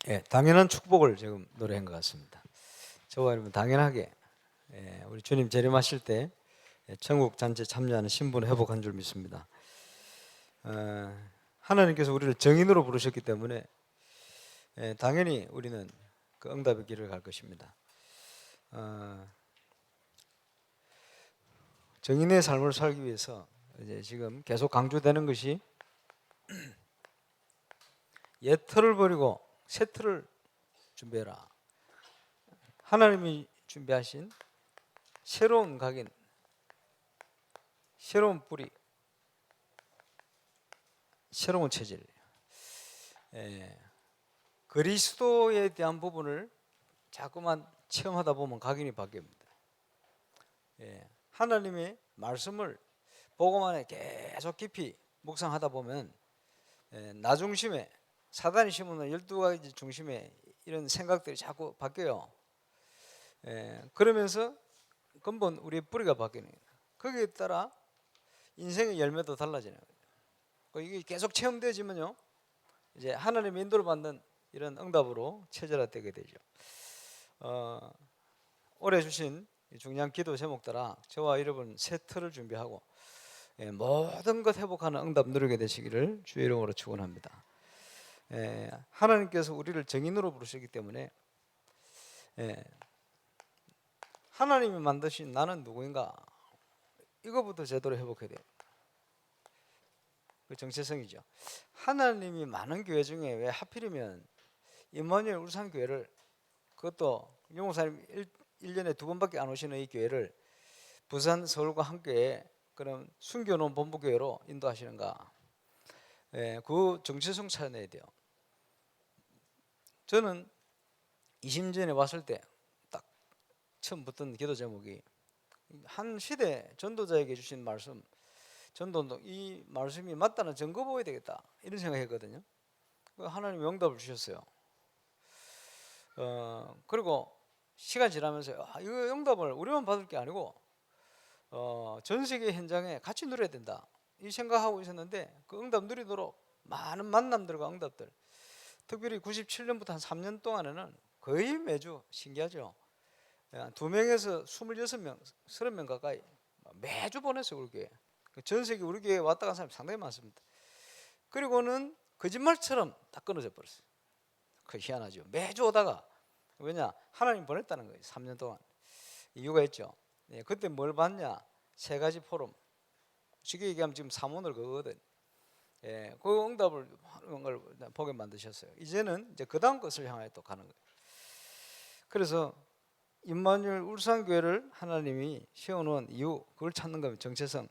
예, 당연한 축복을 지금 노래한 것 같습니다. 저와 여러분 당연하게 우리 주님 재림하실 때 천국 잔치에 참여하는 신분을 회복한 줄 믿습니다. 하나님께서 우리를 정인으로 부르셨기 때문에 당연히 우리는 그 응답의 길을 갈 것입니다. 정인의 삶을 살기 위해서 이제 지금 계속 강조되는 것이 옛 틀을 버리고 새 틀을 준비해라. 하나님이 준비하신 새로운 각인, 새로운 뿌리, 새로운 체질, 그리스도에 대한 부분을 자꾸만 체험하다 보면 각인이 바뀝니다. 하나님의 말씀을 보고만에 계속 깊이 묵상하다 보면 나 중심에 사단이 심은 12가지 중심에 이런 생각들이 자꾸 바뀌어요. 그러면서 근본 우리의 뿌리가 바뀌는 거예요. 거기에 따라 인생의 열매도 달라지는 거예요. 이게 계속 체험되어지면요, 이제 하나님의 인도를 받는 이런 응답으로 체질화되게 되죠. 올해 주신 중요한 기도 제목 따라 저와 여러분 새 틀을 준비하고 모든 것 회복하는 응답 누리게 되시기를 주의 이름으로 축원합니다. 하나님께서 우리를 정인으로 부르시기 때문에 하나님이 만드신 나는 누구인가, 이거부터 제대로 회복해야 돼요. 그 정체성이죠. 하나님이 많은 교회 중에 왜 하필이면 임마누엘 울산교회를, 그것도 용호사님 1년에 2번밖에 안 오시는 이 교회를 부산, 서울과 함께 그런 순교농 본부교회로 인도하시는가? 그 정체성 찾아내야 돼요. 저는 20년 전에 왔을 때 딱 처음 붙던 기도 제목이 한 시대 전도자에게 주신 말씀, 전도운동, 이 말씀이 맞다는 증거 보여야 되겠다, 이런 생각했거든요. 하나님이 응답을 주셨어요. 그리고 시간 지나면서 이거 응답을 우리만 받을 게 아니고 전 세계 현장에 같이 누려야 된다, 이 생각하고 있었는데 그 응답 누리도록 많은 만남들과 응답들, 특별히 97년부터 한 3년 동안에는 거의 매주, 신기하죠, 2명에서 26명, 30명 가까이 매주 보냈어요. 우리 교회 전 세계 우리 교회 왔다 간 사람이 상당히 많습니다. 그리고는 거짓말처럼 다 끊어져 버렸어요. 그 희한하죠. 매주 오다가, 왜냐, 하나님 보냈다는 거예요. 3년 동안. 이유가 있죠. 그때 뭘 봤냐, 3가지 포럼, 쉽게 얘기하면 지금 사문을 그거거든. 그 응답을 하는 걸 보게 만드셨어요. 이제는 이제 그 다음 것을 향해 또 가는 거예요. 그래서 임마누엘 울산교회를 하나님이 세워놓은 이유, 그걸 찾는 겁니다. 정체성.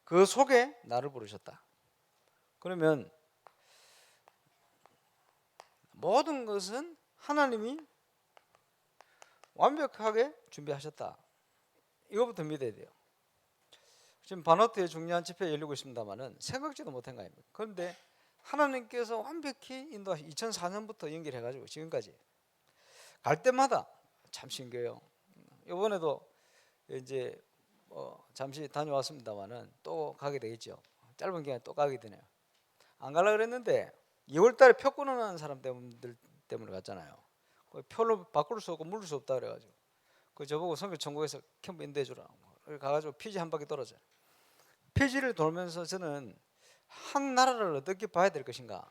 그 속에 나를 부르셨다. 그러면 모든 것은 하나님이 완벽하게 준비하셨다, 이거부터 믿어야 돼요. 지금 바노트에 중요한 집회 열리고 있습니다만은 생각지도 못한 거 아닙니까? 그런데 하나님께서 완벽히 인도하시, 2004년부터 연결해가지고 지금까지 갈 때마다 참 신기해요. 이번에도 이제 잠시 다녀왔습니다만은 또 가게 되겠죠. 짧은 기간에 또 가게 되네요. 안 가려고 그랬는데 2월달에 표 끊어놓은 사람 때문에 갔잖아요. 그 표를 바꿀 수 없고 물을 수 없다 그래가지고 그 저보고 선교 천국에서 캠프 인도해주라, 가가지고 피지 한 바퀴 돌았어요. 피지를 돌면서 저는 한 나라를 어떻게 봐야 될 것인가,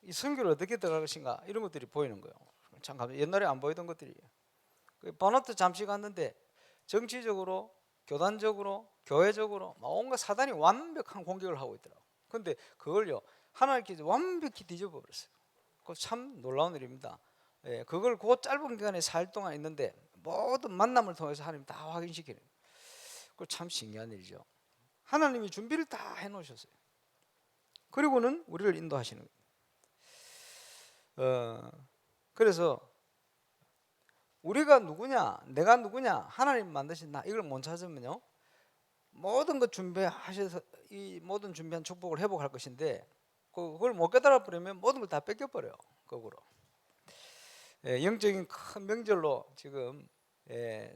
이 선교를 어떻게 들어갈 것인가, 이런 것들이 보이는 거예요. 참 옛날에 안 보이던 것들이. 바나트 잠시 갔는데 정치적으로, 교단적으로, 교회적으로 온갖 사단이 완벽한 공격을 하고 있더라고요. 그런데 그걸요, 하나님께서 완벽히 뒤집어 버렸어요. 그 참 놀라운 일입니다. 그걸 그 짧은 기간에 4일 동안 있는데 모든 만남을 통해서 하나님 다 확인시키는, 그 참 신기한 일이죠. 하나님이 준비를 다 해놓으셨어요. 그리고는 우리를 인도하시는 거예요. 그래서 우리가 누구냐, 내가 누구냐, 하나님 만드신 나, 이걸 못 찾으면요, 모든 것 준비하셔서 이 모든 준비한 축복을 회복할 것인데 그걸 못 깨달아 버리면 모든 걸 다 뺏겨 버려요. 거꾸로. 영적인 큰 명절로 지금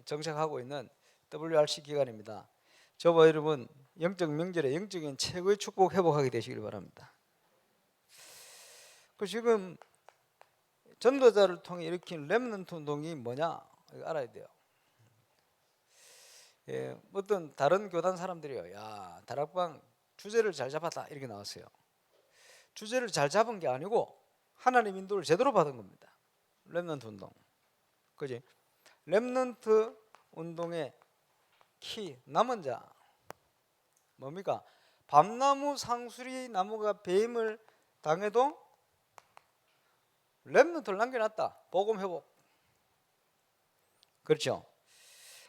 정착하고 있는 WRC 기간입니다. 저와 여러분 영적 명절에 영적인 최고의 축복 회복하게 되시길 바랍니다. 그 지금 전도자를 통해 일으킨 렘넌트 운동이 뭐냐 이거 알아야 돼요. 예, 어떤 다른 교단 사람들이요, 야 다락방 주제를 잘 잡았다 이렇게 나왔어요. 주제를 잘 잡은 게 아니고 하나님 인도를 제대로 받은 겁니다. 렘넌트 운동, 그지? 렘넌트 운동의 키 남은 자 뭡니까? 밤나무 상수리 나무가 배임을 당해도 렘넌트를 남겨놨다. 복음 회복. 그렇죠?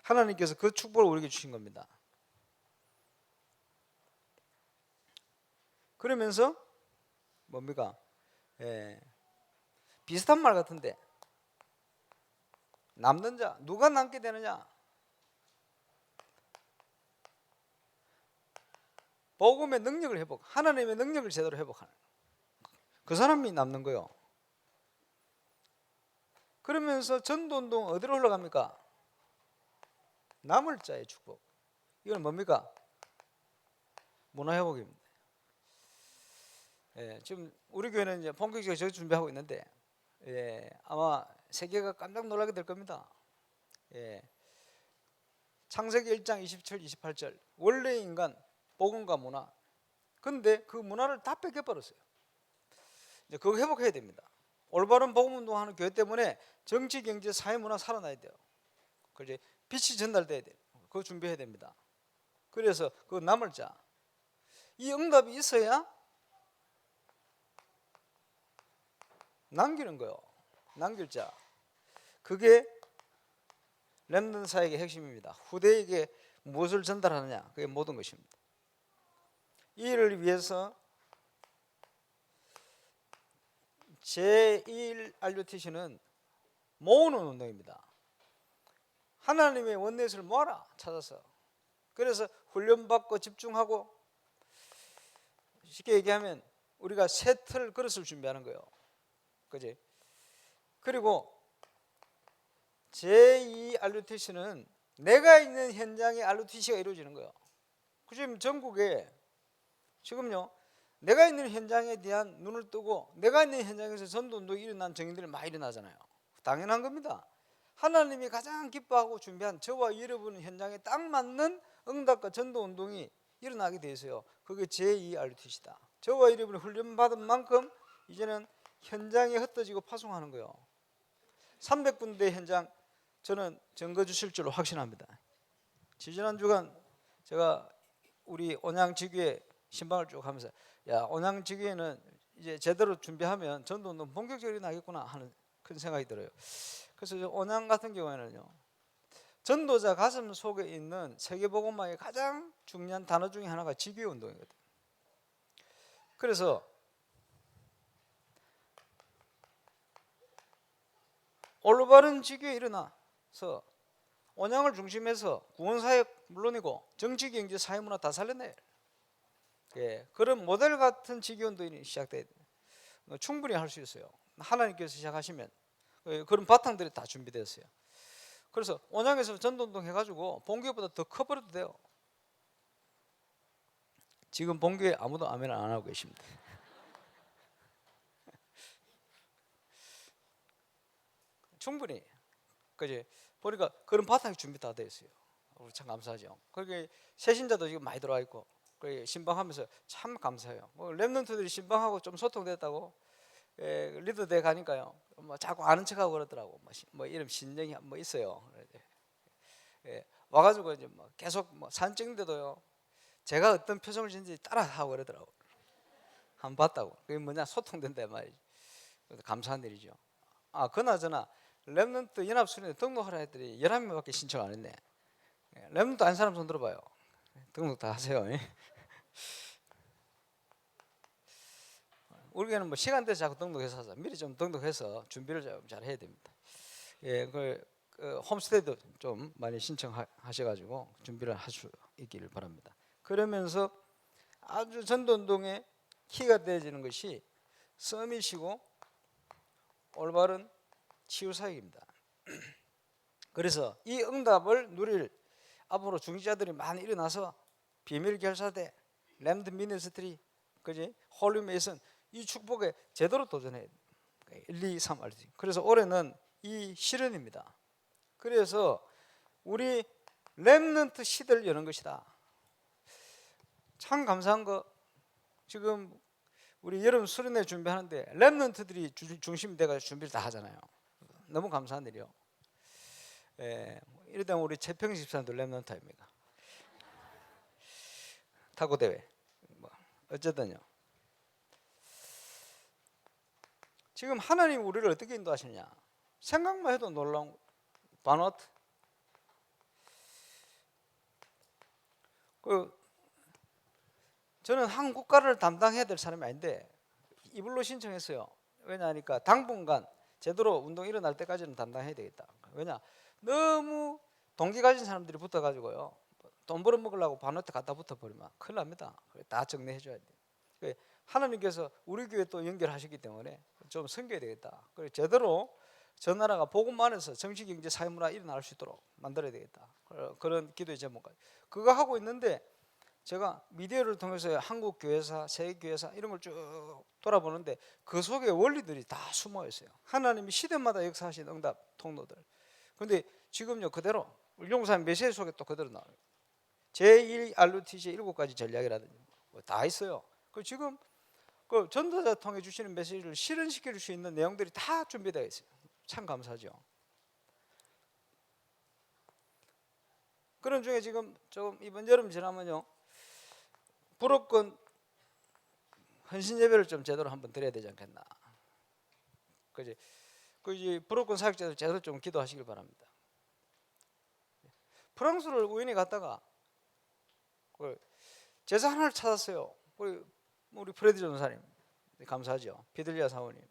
하나님께서 그 축복을 우리에게 주신 겁니다. 그러면서 뭡니까? 예, 비슷한 말 같은데 남는 자 누가 남게 되느냐? 복음의 능력을 회복, 하나님의 능력을 제대로 회복하는 그 사람이 남는 거요. 그러면서 전도운동 어디로 흘러갑니까? 남을 자의 축복. 이건 뭡니까? 문화회복입니다. 예, 지금 우리 교회는 이제 본격적으로 저 준비하고 있는데, 예, 아마 세계가 깜짝 놀라게 될 겁니다. 예, 창세기 1장 27, 28절 원래 인간, 복음과 문화. 근데 그 문화를 다 뺏겨버렸어요. 이제 그거 회복해야 됩니다. 올바른 복음 운동하는 교회 때문에 정치, 경제, 사회, 문화 살아나야 돼요. 그지? 빛이 전달돼야 돼요. 그거 준비해야 됩니다. 그래서 그 남을 자, 이 응답이 있어야 남기는 거요. 남길 자. 그게 렘넌트 사역의 핵심입니다. 후대에게 무엇을 전달하느냐, 그게 모든 것입니다. 이 일을 위해서 제1 RUTC는 모으는 운동입니다. 하나님의 원내에서를 모아라 찾아서. 그래서 훈련받고 집중하고, 쉽게 얘기하면 우리가 새 틀 그릇을 준비하는 거예요. 그지? 그리고 제2 RUTC는 내가 있는 현장에 RUTC가 이루어지는 거예요. 지금 전국에 지금요, 내가 있는 현장에 대한 눈을 뜨고 내가 있는 현장에서 전도운동이 일어난 정인들이 많이 일어나잖아요. 당연한 겁니다. 하나님이 가장 기뻐하고 준비한 저와 여러분 현장에 딱 맞는 응답과 전도운동이 일어나게 돼 있어요. 그게 제2 RUTC다. 저와 여러분이 훈련받은 만큼 이제는 현장에 흩어지고 파송하는 거예요. 300군데 현장 저는 증거 주실 줄로 확신합니다. 지지난 주간 제가 우리 온양지교회 신방을 쭉 하면서, 야, 온양지교회는 이제 제대로 준비하면 전도운동 본격적으로 나겠구나 하는 큰 생각이 들어요. 그래서 온양 같은 경우에는요, 전도자 가슴 속에 있는 세계복음화의 가장 중요한 단어 중에 하나가 지교회 운동이거든요. 그래서 올바른 지교에 일어나서 온양을 중심해서 구원사역 물론이고 정치, 경제, 사회문화 다 살려내요. 예, 그런 모델 같은 지교운동이 시작돼야 돼요. 충분히 할 수 있어요. 하나님께서 시작하시면 그런 바탕들이 다 준비됐어요. 그래서 온양에서 전도운동 해가지고 본교회보다 더 커버려도 돼요. 지금 본교회 아무도 아멘 안 하고 계십니다. 충분히. 그지? 보니까 그런 바탕이 준비 다 돼 있어요. 우리 참 감사하죠. 거기 새신자도 지금 많이 들어와 있고, 신방하면서 참 감사해요. 렘넌트들이 신방하고 좀 소통됐다고, 리더 돼 가니까요. 뭐 자꾸 아는 척하고 그러더라고. 뭐 이름 신정이 뭐 있어요. 와가지고 이제 뭐 계속 뭐 사진 찍는데도요, 제가 어떤 표정을 짓는지 따라하고 그러더라고. 한번 봤다고. 그게 뭐냐, 소통된다 말이죠. 감사한 일이죠. 아, 그나저나 렘넌트 연합수련회 등록하라 했더니 11명밖에 신청 안 했네. 렘넌트 아닌 사람 손 들어봐요. 등록 다 하세요. 우리 교회는 뭐 시간 돼서 자꾸 등록해서 하자. 미리 좀 등록해서 준비를 좀 잘 해야 됩니다. 예, 그 홈스테이도 좀 많이 신청하셔가지고 준비를 할 수 있기를 바랍니다. 그러면서 아주 전도운동의 키가 되어지는 것이 서밋이고 올바른 치유사역입니다. 그래서 이 응답을 누릴 앞으로 중직자들이 많이 일어나서 비밀결사대, 렘드 미니스트리, 그지? 홀리메이슨, 이 축복에 제대로 도전해야 돼요. 1, 2, 3 알지. 그래서 올해는 이 실현입니다. 그래서 우리 렘넌트 시대를 여는 것이다. 참 감사한 거, 지금 우리 여름 수련회 준비하는데 렘넌트들이 중심이 돼가지고 준비를 다 하잖아요. 너무 감사한 일이요. 이러다 우리 최평 집사님도 렘넌트 아닙니까? 탁구 대회. 뭐 어쨌든요. 지금 하나님 우리를 어떻게 인도하시느냐? 생각만 해도 놀라운 바누아투. 저는 한국가를 담당해야 될 사람이 아닌데 이불로 신청했어요. 왜냐하니까 당분간 제대로 운동 일어날 때까지는 담당해야 되겠다. 왜냐? 너무 동기 가진 사람들이 붙어가지고요. 돈 벌어먹으려고 바누아투 갖다 붙어버리면 큰일 납니다. 다 정리해 줘야 돼. 하나님께서 우리 교회 또 연결하시기 때문에 좀 섬겨야 되겠다. 그래서 제대로 저 나라가 복음만 해서 정치, 경제, 사회, 문화 일어날 수 있도록 만들어야 되겠다. 그런 기도의 제목까지. 그거 하고 있는데 제가 미디어를 통해서 한국 교회사, 세계 교회사 이런 걸 쭉 돌아보는데 그 속에 원리들이 다 숨어 있어요. 하나님이 시대마다 역사하신 응답 통로들. 그런데 지금요 그대로 용산 메시지 속에 또 그대로 나와요. 제1RUTC 7가지 전략이라든지 다 있어요. 그 지금 그 전도자 통해 주시는 메시지를 실현시킬 수 있는 내용들이 다 준비되어 있어요. 참 감사하죠. 그런 중에 지금 조금 이번 여름 지나면요 불업권 헌신 예배를 좀 제대로 한번 드려야 되지 않겠나. 그지? 그 불업권 사역자들 제대로 좀 기도하시길 바랍니다. 프랑스를 우연히 갔다가 제사 하나를 찾았어요. 우리 프레디 전사님 감사하죠. 비들리아 사모님.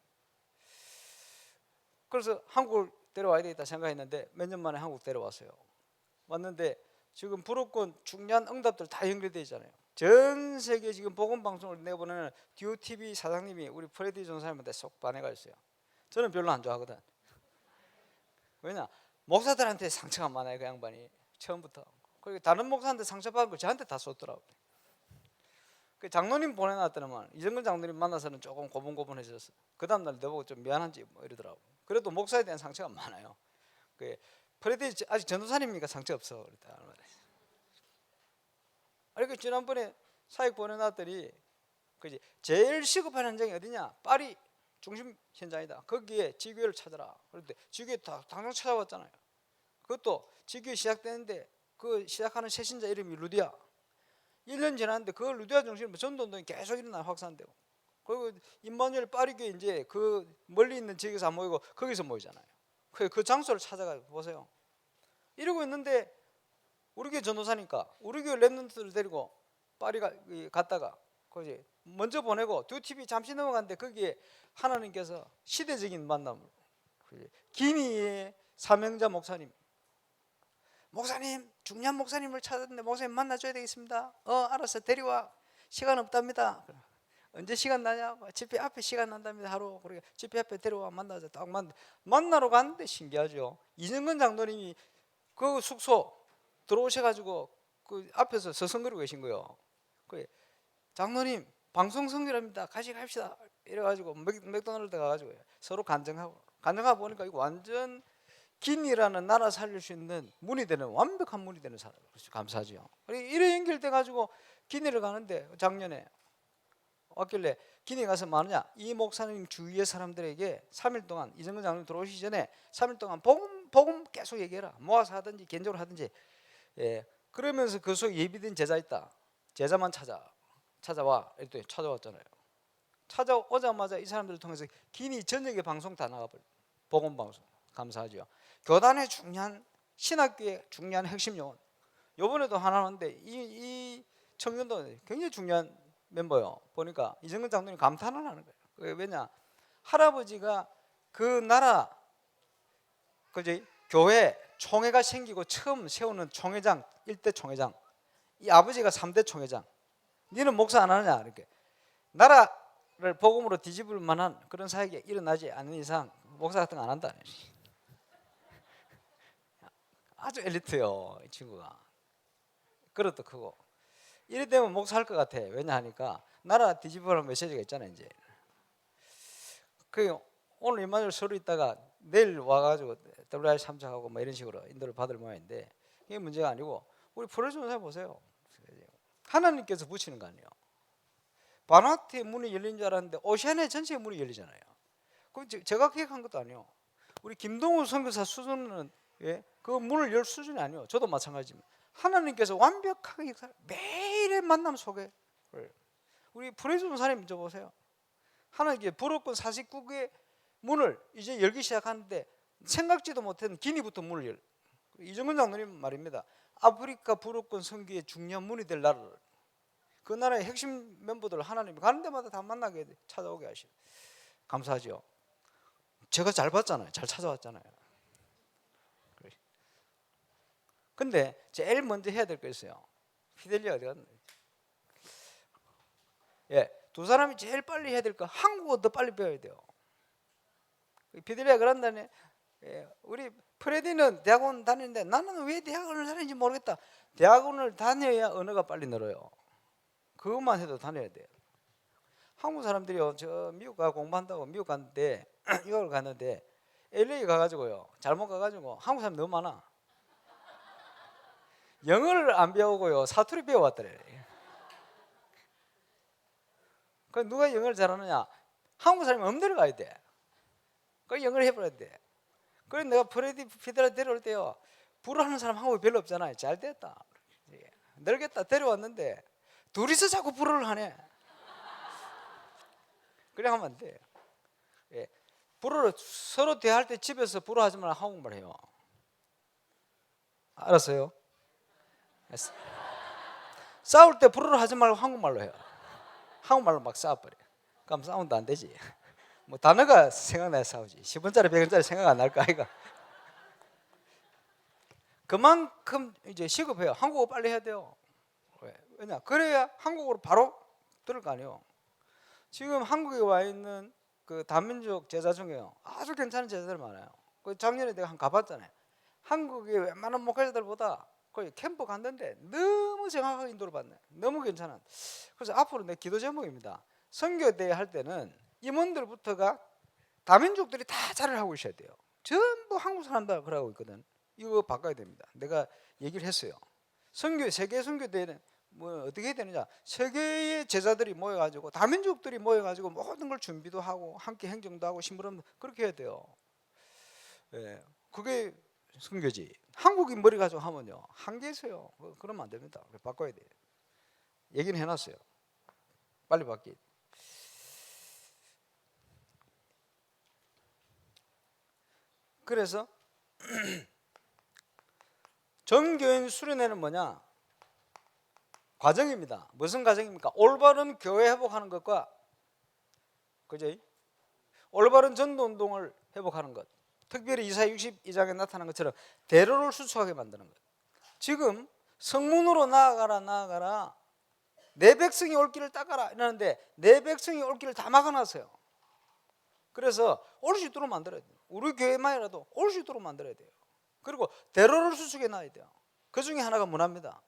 그래서 한국을 데려와야 되겠다 생각했는데 몇 년 만에 한국 데려왔어요. 왔는데 지금 불업권 중요한 응답들 다 연결되어 있잖아요. 전 세계 지금 복음 방송을 내보내는 DOTV 사장님이 우리 프레디 전사님한테 쏙 반해가 있어요. 저는 별로 안 좋아하거든. 왜냐? 목사들한테 상처가 많아요. 그 양반이 처음부터. 그리고 다른 목사한테 상처받은 거 저한테 다 쏟더라고요. 그 장로님 보내놨더니만 이정근 장로님 만나서는 조금 고분고분해졌어. 그 다음날 내보고 좀 미안한지 뭐 이러더라고. 그래도 목사에 대한 상처가 많아요. 그 프레디 아직 전도사님이니까 상처 없어 그랬다. 그 지난번에 사역 보내놨더니 그지 제일 시급한 현장이 어디냐? 파리 중심 현장이다. 거기에 지교회를 찾아라. 그런데 지교회 당장 찾아왔잖아요. 그것도 지교회 시작되는데 그 시작하는 새신자 이름이 루디아. 1년 지났는데 그 루디아 중심으로 전도운동이 계속 일어나 확산되고. 그리고 임마누엘 파리교회 이제 그 멀리 있는 지역에서 안 모이고 거기서 모이잖아요. 그 장소를 찾아가 보세요. 이러고 있는데 우리 교회 전도사니까 우리 교회 렘넌트를 데리고 파리가 갔다가 거기 먼저 보내고 DOTV 잠시 넘어갔는데 거기에 하나님께서 시대적인 만남을 기니의 사명자 목사님 중요한 목사님을 찾았는데 목사님 만나줘야 되겠습니다. 알았어 데려와. 시간 없답니다. 언제 시간 나냐? 집회 앞에 시간 난답니다. 하루. 그러니까 집회 앞에 데려와 만나자. 딱 만나러 갔는데 신기하죠. 이정근 장로님이 그 숙소 들어오셔가지고 그 앞에서 서성거리고 계신 거예요. 그 장로님 방송 성결합니다. 같이 갑시다. 이래가지고 맥도날드 가가지고 서로 간증하고 보니까 이거 완전 기니라는 나라 살릴 수 있는 문이 되는 완벽한 문이 되는 사람. 그래서 감사하죠. 이래 연결돼 가지고 기니를 가는데 작년에 왔길래 기니 가서 뭐 하느냐? 이 목사님 주위의 사람들에게 3일 동안 이정근 장로님 들어오시기 전에 3일 동안 복음 계속 얘기해라. 모아서 하든지 개인적으로 하든지. 그러면서 그 속에 예비된 제자 있다. 제자만 찾아와. 이랬더니 찾아왔잖아요. 찾아오자마자 이 사람들을 통해서 기니 전역의 방송 다 나가버려. 복음 방송. 감사하죠. 교단의 중요한 신학교의 중요한 핵심 요원. 요번에도 하나 하는데 이 청년도 굉장히 중요한 멤버요. 보니까 이정근 장로님 감탄을 하는 거예요. 왜냐? 할아버지가 그 나라 그지 교회 총회가 생기고 처음 세우는 총회장 1대 총회장. 이 아버지가 3대 총회장. 니는 목사 안 하느냐? 이렇게 나라를 복음으로 뒤집을 만한 그런 사역이 일어나지 않는 이상 목사 같은 거 안 한다. 아주 엘리트요, 이 친구가. 그릇도 크고. 이래 되면 목사할 것 같아. 왜냐 하니까 나라 뒤집어라는 메시지가 있잖아요. 이제 오늘 이마늘 서로 있다가 내일 와가지고 WI 참석하고 뭐 이런 식으로 인도를 받을 모양인데 이게 문제가 아니고 우리 프로레전을 해보세요. 하나님께서 붙이는 거 아니에요. 바누아투의 문이 열린 줄 알았는데 오시아니아 전체의 문이 열리잖아요. 그럼 제가 계획한 것도 아니에요. 우리 김동우 선교사 수준은 그 문을 열 수준이 아니에요. 저도 마찬가지입니다. 하나님께서 완벽하게 매일의 만남 속에 우리 프레이즈 사님 저 보세요. 하나님께 불어권 49개의 문을 이제 열기 시작하는데 생각지도 못한 기니부터 문을 열. 이정근 장로님 말입니다. 아프리카 불어권 선교의 중요한 문이 될 나라를 그 나라의 핵심 멤버들 하나님이 가는 데마다 다 만나게 찾아오게 하시고 감사하죠. 제가 잘 봤잖아요. 잘 찾아왔잖아요. 근데 제일 먼저 해야 될 거 있어요. 피델리아 어디 갔나? 두 사람이 제일 빨리 해야 될 거 한국어 더 빨리 배워야 돼요. 피델리아 그런다네. 우리 프레디는 대학원 다니는데 나는 왜 대학원을 다니는지 모르겠다. 대학원을 다녀야 언어가 빨리 늘어요. 그것만 해도 다녀야 돼요. 한국 사람들이요, 저 미국 가 공부한다고 미국 갔는데 이걸 갔는데 LA 가가지고요, 잘못 가가지고 한국 사람 너무 많아. 영어를 안 배우고요, 사투리 배워왔더래. 그 누가 영어를 잘하느냐? 한국 사람이 엄대로 가야 돼. 그 영어를 해버려야 돼. 그래서 내가 프레디 피델라 데려올 때요, 불어하는 사람 한국에 별로 없잖아요. 잘 됐다. 늘겠다 데려왔는데 둘이서 자꾸 불어를 하네. 그래 하면 안 돼. 불어를 서로 대화할 때 집에서 불어하지 말고 한국말 해요. 알았어요? 싸울 때 불어를 하지 말고 한국말로 해요. 한국말로 막 싸워버려. 그럼 싸움도 안 되지. 뭐 단어가 생각나야 싸우지. 10원짜리 100원짜리 생각 안 날까 아이가. 그만큼 이제 시급해요. 한국어 빨리 해야 돼요. 왜냐? 그래야 한국어로 바로 들을 거 아니에요. 지금 한국에 와 있는 그 다민족 제자 중에요, 아주 괜찮은 제자들 많아요. 그 작년에 내가 한 가봤잖아요. 한국의 웬만한 목회자들보다 거의 캠프 갔는데 너무 정확하게 인도를 받네. 너무 괜찮아. 그래서 앞으로 내 기도 제목입니다. 선교대회 할 때는 임원들부터가 다민족들이 다 잘을 하고 있어야 돼요. 전부 한국 사람다 그러고 있거든. 이거 바꿔야 됩니다. 내가 얘기를 했어요. 세계 선교대회는 뭐 어떻게 해야 되느냐? 세계의 제자들이 모여가지고 다민족들이 모여가지고 모든 걸 준비도 하고 함께 행정도 하고 심부름 그렇게 해야 돼요. 그게 선교지. 한국인 머리 가지고 하면요 한계에서요. 그러면 안 됩니다. 바꿔야 돼요. 얘기는 해놨어요. 빨리 바뀌. 그래서 전교인 수련회는 뭐냐? 과정입니다. 무슨 과정입니까? 올바른 교회 회복하는 것과 그죠? 올바른 전도 운동을 회복하는 것. 특별히 이사야 62장에 나타난 것처럼 대로를 수축하게 만드는 것. 지금 성문으로 나아가라 내 백성이 올 길을 닦아라 이러는데 내 백성이 올 길을 다 막아놨어요. 그래서 올 수 있도록 만들어야 돼요. 우리 교회만이라도 올 수 있도록 만들어야 돼요. 그리고 대로를 수축해 놔야 돼요. 그 중에 하나가 문화입니다.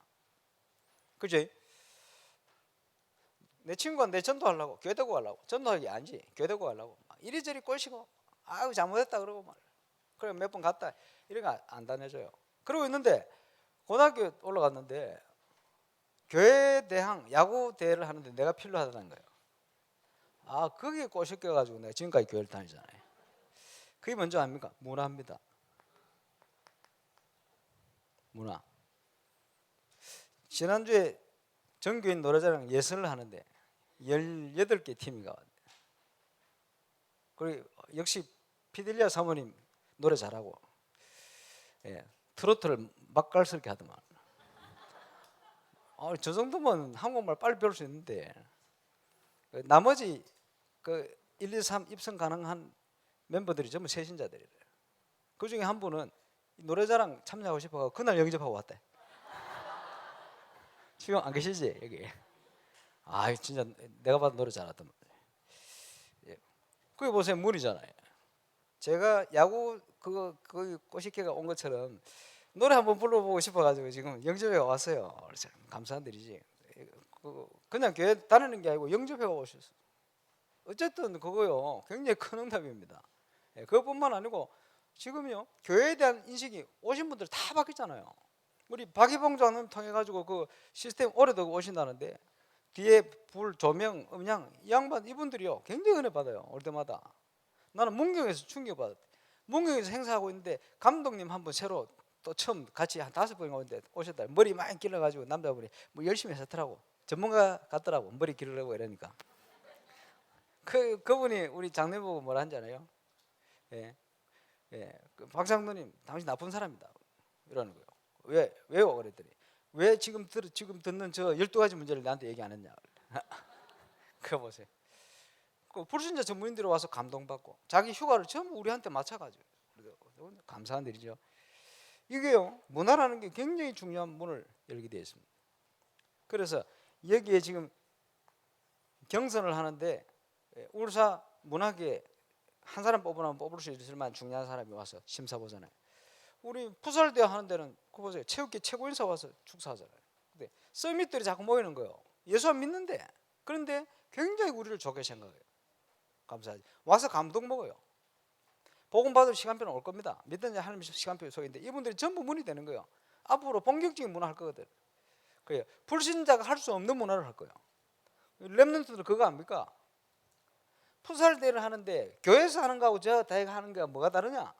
그죠? 내 친구가 내 전도하려고 교회 데리고 가려고, 전도하기 아니지, 교회 데리고 가려고 이리저리 꼬시고 아유 잘못했다 그러고 말. 그래 몇 번 갔다 이런 안 다녀줘요. 그러고 있는데 고등학교 올라갔는데 교회 대항 야구 대회를 하는데 내가 필요하다는 거예요. 아 거기에 꼬셔껴가지고 내가 지금까지 교회를 다니잖아요. 그게 먼저 아닙니까? 문화입니다. 문화. 지난주에 전교인 노래자랑 예선을 하는데 18개 팀이 가왔는데 그리고 역시 피델리아 사모님 노래 잘하고 트로트를 맛깔스럽게 하더만. 저 정도면 한국말 빨리 배울 수 있는데 나머지 그 1, 2, 3 입성 가능한 멤버들이 전부 세신자들이래요. 그 중에 한 분은 노래자랑 참여하고 싶어서 그날 영접하고 왔대. 지금 안 계시지 여기? 아 진짜 내가 봐도 노래 잘하더만. 그게 보세요 문이잖아요. 제가 야구 그 꼬시개가 온 것처럼 노래 한번 불러보고 싶어가지고 지금 영접해 왔어요. 감사한 일이지. 그냥 교회 다니는 게 아니고 영접해 오셨어. 어쨌든 그거요 굉장히 큰 응답입니다. 그것뿐만 아니고 지금요 교회에 대한 인식이 오신 분들 다 바뀌었잖아요. 우리 박희봉 장님 통해 가지고 그 시스템 오래되고 오신다는데 뒤에 불, 조명, 음향 이 양반 이분들이요 굉장히 은혜 받아요. 올 때마다. 나는 문경에서 충격받았대. 문경에서 행사하고 있는데 감독님 한 분 새로 또 처음 같이 한 5번 오는데 오셨다. 머리 많이 길러가지고 남자분이 뭐 열심히 하셨더라고. 전문가 같더라고. 머리 기르려고 이러니까. 그분이 우리 장례 보고 뭐라 한잖아요. 예, 그 박장로님 당신 나쁜 사람이다 이러는 거예요. 왜요? 그랬더니 왜 지금 듣는 저 12가지 문제를 나한테 얘기 안 했냐. 그거 보세요. 그 불신자 전문인들이 와서 감동받고 자기 휴가를 전부 우리한테 맞춰가지고 감사한 일이죠. 이게요 문화라는 게 굉장히 중요한 문을 열게 되어 있습니다. 그래서 여기에 지금 경선을 하는데 울사 문화계 한 사람 뽑으면 뽑을 수 있을 만한 중요한 사람이 와서 심사 보잖아요. 우리 풋살대회 하는 데는 그거 보세요. 체육계 최고인사 와서 축사하잖아요. 근데 서밋들이 자꾸 모이는 거예요. 예수 안 믿는데. 그런데 굉장히 우리를 좋게 생각해요. 감사하지. 와서 감동 먹어요. 복음 받을 시간표는 올 겁니다. 믿든지 하나님 시간표 속인데 이분들이 전부 문이 되는 거예요. 앞으로 본격적인 문화 할 거거든. 그래요. 불신자가 할 수 없는 문화를 할 거예요. 렘넌트들 그거 압니까? 풋살대회를 하는데 교회에서 하는 거하고 저 대회가 하는 게 뭐가 다르냐?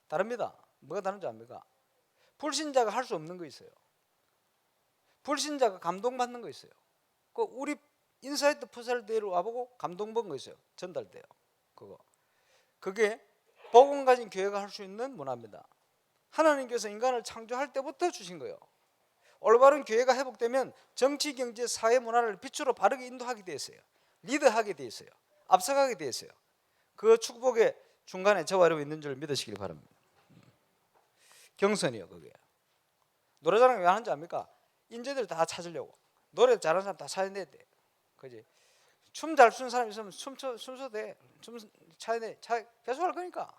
다릅니다. 뭐가 다른지 압니까? 불신자가 할 수 없는 거 있어요. 불신자가 감동받는 거 있어요. 그 우리 인사이트 풋살대회로 와보고 감동받은 거 있어요. 전달돼요. 그게 복음 가진 교회가 할 수 있는 문화입니다. 하나님께서 인간을 창조할 때부터 주신 거예요. 올바른 교회가 회복되면 정치, 경제, 사회, 문화를 빛으로 바르게 인도하게 돼 있어요. 리드하게 돼 있어요. 앞서가게 돼 있어요. 그 축복의 중간에 저와 여러분 있는 줄 믿으시길 바랍니다. 경선이요 그게. 노래자랑 왜 하는지 압니까? 인재들 다 찾으려고. 노래 잘하는 사람 다 찾아내야 돼. 그지? 춤 잘 추는 사람 있으면 춤춰 돼. 춤 차야 돼. 계속 할 거니까.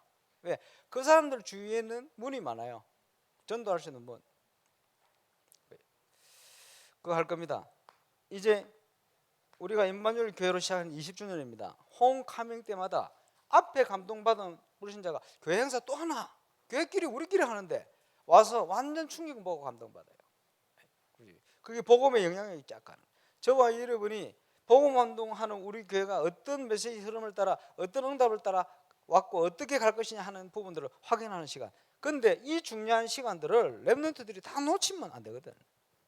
왜? 그 사람들 주위에는 문이 많아요. 전도할 수 있는 문. 그거 할 겁니다. 이제 우리가 임마누엘 교회로 시작한 20주년입니다. 홈카밍 때마다 앞에 감동받은 불신자가 교회 행사 또 하나, 교회끼리 우리끼리 하는데 와서 완전 충격 보고 감동받아요. 그게 복음의 영향력이 약간. 저와 여러분이 복음 운동하는 우리 교회가 어떤 메시지 흐름을 따라 어떤 응답을 따라 왔고 어떻게 갈 것이냐 하는 부분들을 확인하는 시간. 근데 이 중요한 시간들을 렘넌트들이 다 놓치면 안 되거든.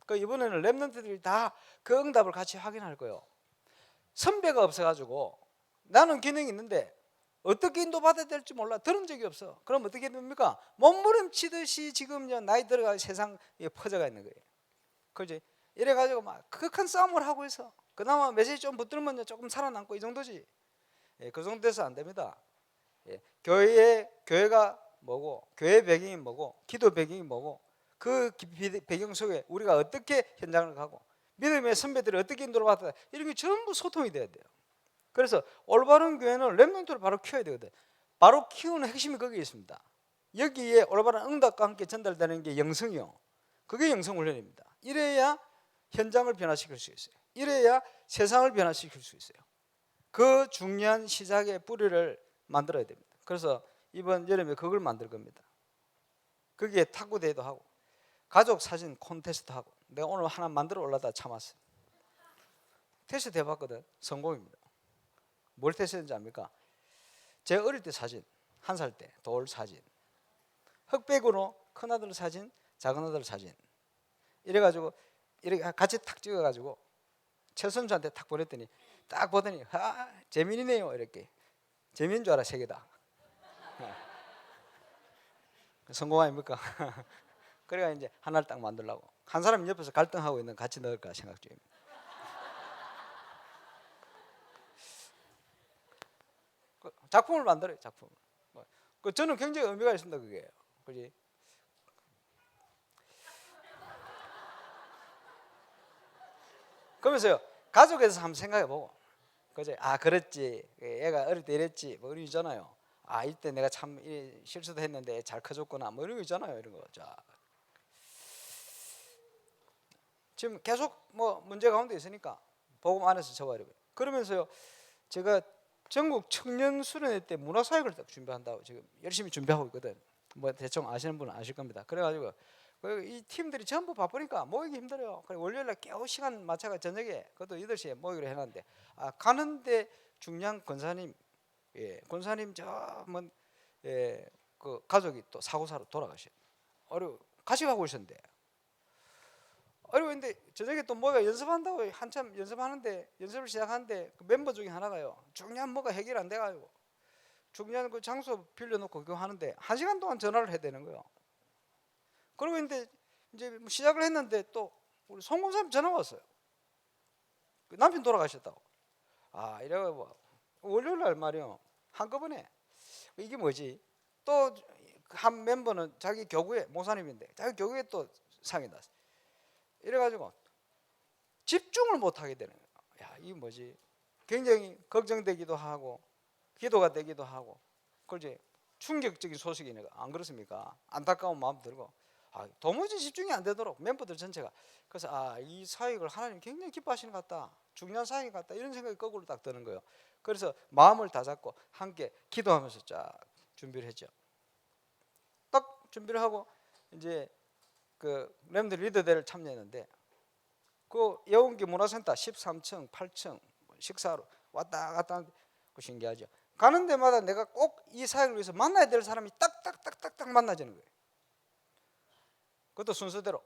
그 이번에는 렘넌트들이 다 그 응답을 같이 확인할 거예요. 선배가 없어가지고 나는 기능이 있는데 어떻게 인도받아야 될지 몰라. 들은 적이 없어. 그럼 어떻게 됩니까? 몸부림치듯이 지금 나이 들어가 세상에 퍼져가 있는 거예요. 그지? 이래가지고 막 극한 싸움을 하고 있어. 그나마 메시지 좀 붙들면 조금 살아남고 이 정도지. 예, 그 정도 돼서 안 됩니다. 예, 교회가 뭐고, 교회 배경이 뭐고, 기도 배경이 뭐고, 그 배경 속에 우리가 어떻게 현장을 가고, 믿음의 선배들이 어떻게 인도를 받았다, 이런 게 전부 소통이 돼야 돼요. 그래서 올바른 교회는 렘넌트를 바로 키워야 되거든. 바로 키우는 핵심이 거기에 있습니다. 여기에 올바른 응답과 함께 전달되는 게 영성이요. 그게 영성훈련입니다. 이래야 현장을 변화시킬 수 있어요. 이래야 세상을 변화시킬 수 있어요. 그 중요한 시작의 뿌리를 만들어야 됩니다. 그래서 이번 여름에 그걸 만들 겁니다. 거기에 탁구대회도 하고 가족 사진 콘테스트 하고. 내가 오늘 하나 만들어 올라다 참았어요. 테스트 해봤거든. 성공입니다. 뭘 테스트했는지 압니까? 제 어릴 때 사진, 1살 때 돌 사진, 흑백으로 큰아들 사진, 작은아들 사진 이래가지고 이렇게 같이 탁 찍어가지고 최선수한테 탁 보냈더니 딱 보더니 재민이네요. 이렇게 재민인 줄 알아. 세 개다. 성공 아닙니까? 그래가 이제 하나를 딱 만들려고. 한 사람 옆에서 갈등하고 있는 같이 넣을까 생각 중입니다. 작품을 만들어요. 작품. 저는 굉장히 의미가 있습니다. 그게. 그지? 그러면서요. 가족에서 한번 생각해보고. 그지? 그랬지. 애가 어릴 때 이랬지. 뭐 이런 거 있잖아요. 이때 내가 참 실수도 했는데 잘 커졌구나. 뭐 이런 거 있잖아요. 이런 거. 자. 지금 계속 뭐 문제 가운데 있으니까 복음 안에서 적어야 돼요. 그러면서요. 제가 전국 청년 수련회 때 문화사역을 딱 준비한다고 지금 열심히 준비하고 있거든. 뭐 대충 아시는 분은 아실 겁니다. 그래가지고 이 팀들이 전부 바쁘니까 모이기 힘들어요. 그래 월요일날 겨우 시간 맞춰가 저녁에 그것도 8시에 모이기로 해놨는데 가는데 중요한 권사님, 권사님 저먼 그 가족이 또 사고사로 돌아가셨. 같이 가고 있었는데. 근데 저녁에 또 뭐가 연습한다고 한참 연습하는데 연습을 시작하는데 그 멤버 중에 하나가요. 중요한 뭐가 해결 안 돼가지고 중요한 그 장소 빌려놓고 그거 하는데 1시간 동안 전화를 해야 되는 거예요. 그러고 있는데 이제 뭐 시작을 했는데 또 우리 송 권사님 전화 왔어요. 그 남편 돌아가셨다고. 이래가 뭐 월요일 날 말이요. 한꺼번에 이게 뭐지? 또 한 멤버는 자기 교구에 목사님인데 자기 교구에 또 상이 났어. 이래가지고 집중을 못 하게 되는 거예요. 이게 뭐지? 굉장히 걱정되기도 하고 기도가 되기도 하고 그렇지 충격적인 소식이니까 안 그렇습니까? 안타까운 마음 들고 도무지 집중이 안 되도록 멤버들 전체가 그래서 이 사역을 하나님 굉장히 기뻐하시는 것 같다. 중요한 사역인 것 같다. 이런 생각이 거꾸로 딱 드는 거예요. 그래서 마음을 다 잡고 함께 기도하면서 쫙 준비를 했죠. 딱 준비를 하고 이제 그 렘들 리더대를 참여했는데 그 여운기 문화센터 13층, 8층 식사로 왔다 갔다 하는데 신기하죠. 가는 데마다 내가 꼭 이 사역을 위해서 만나야 될 사람이 딱딱딱딱딱 만나지는 거예요. 그것도 순서대로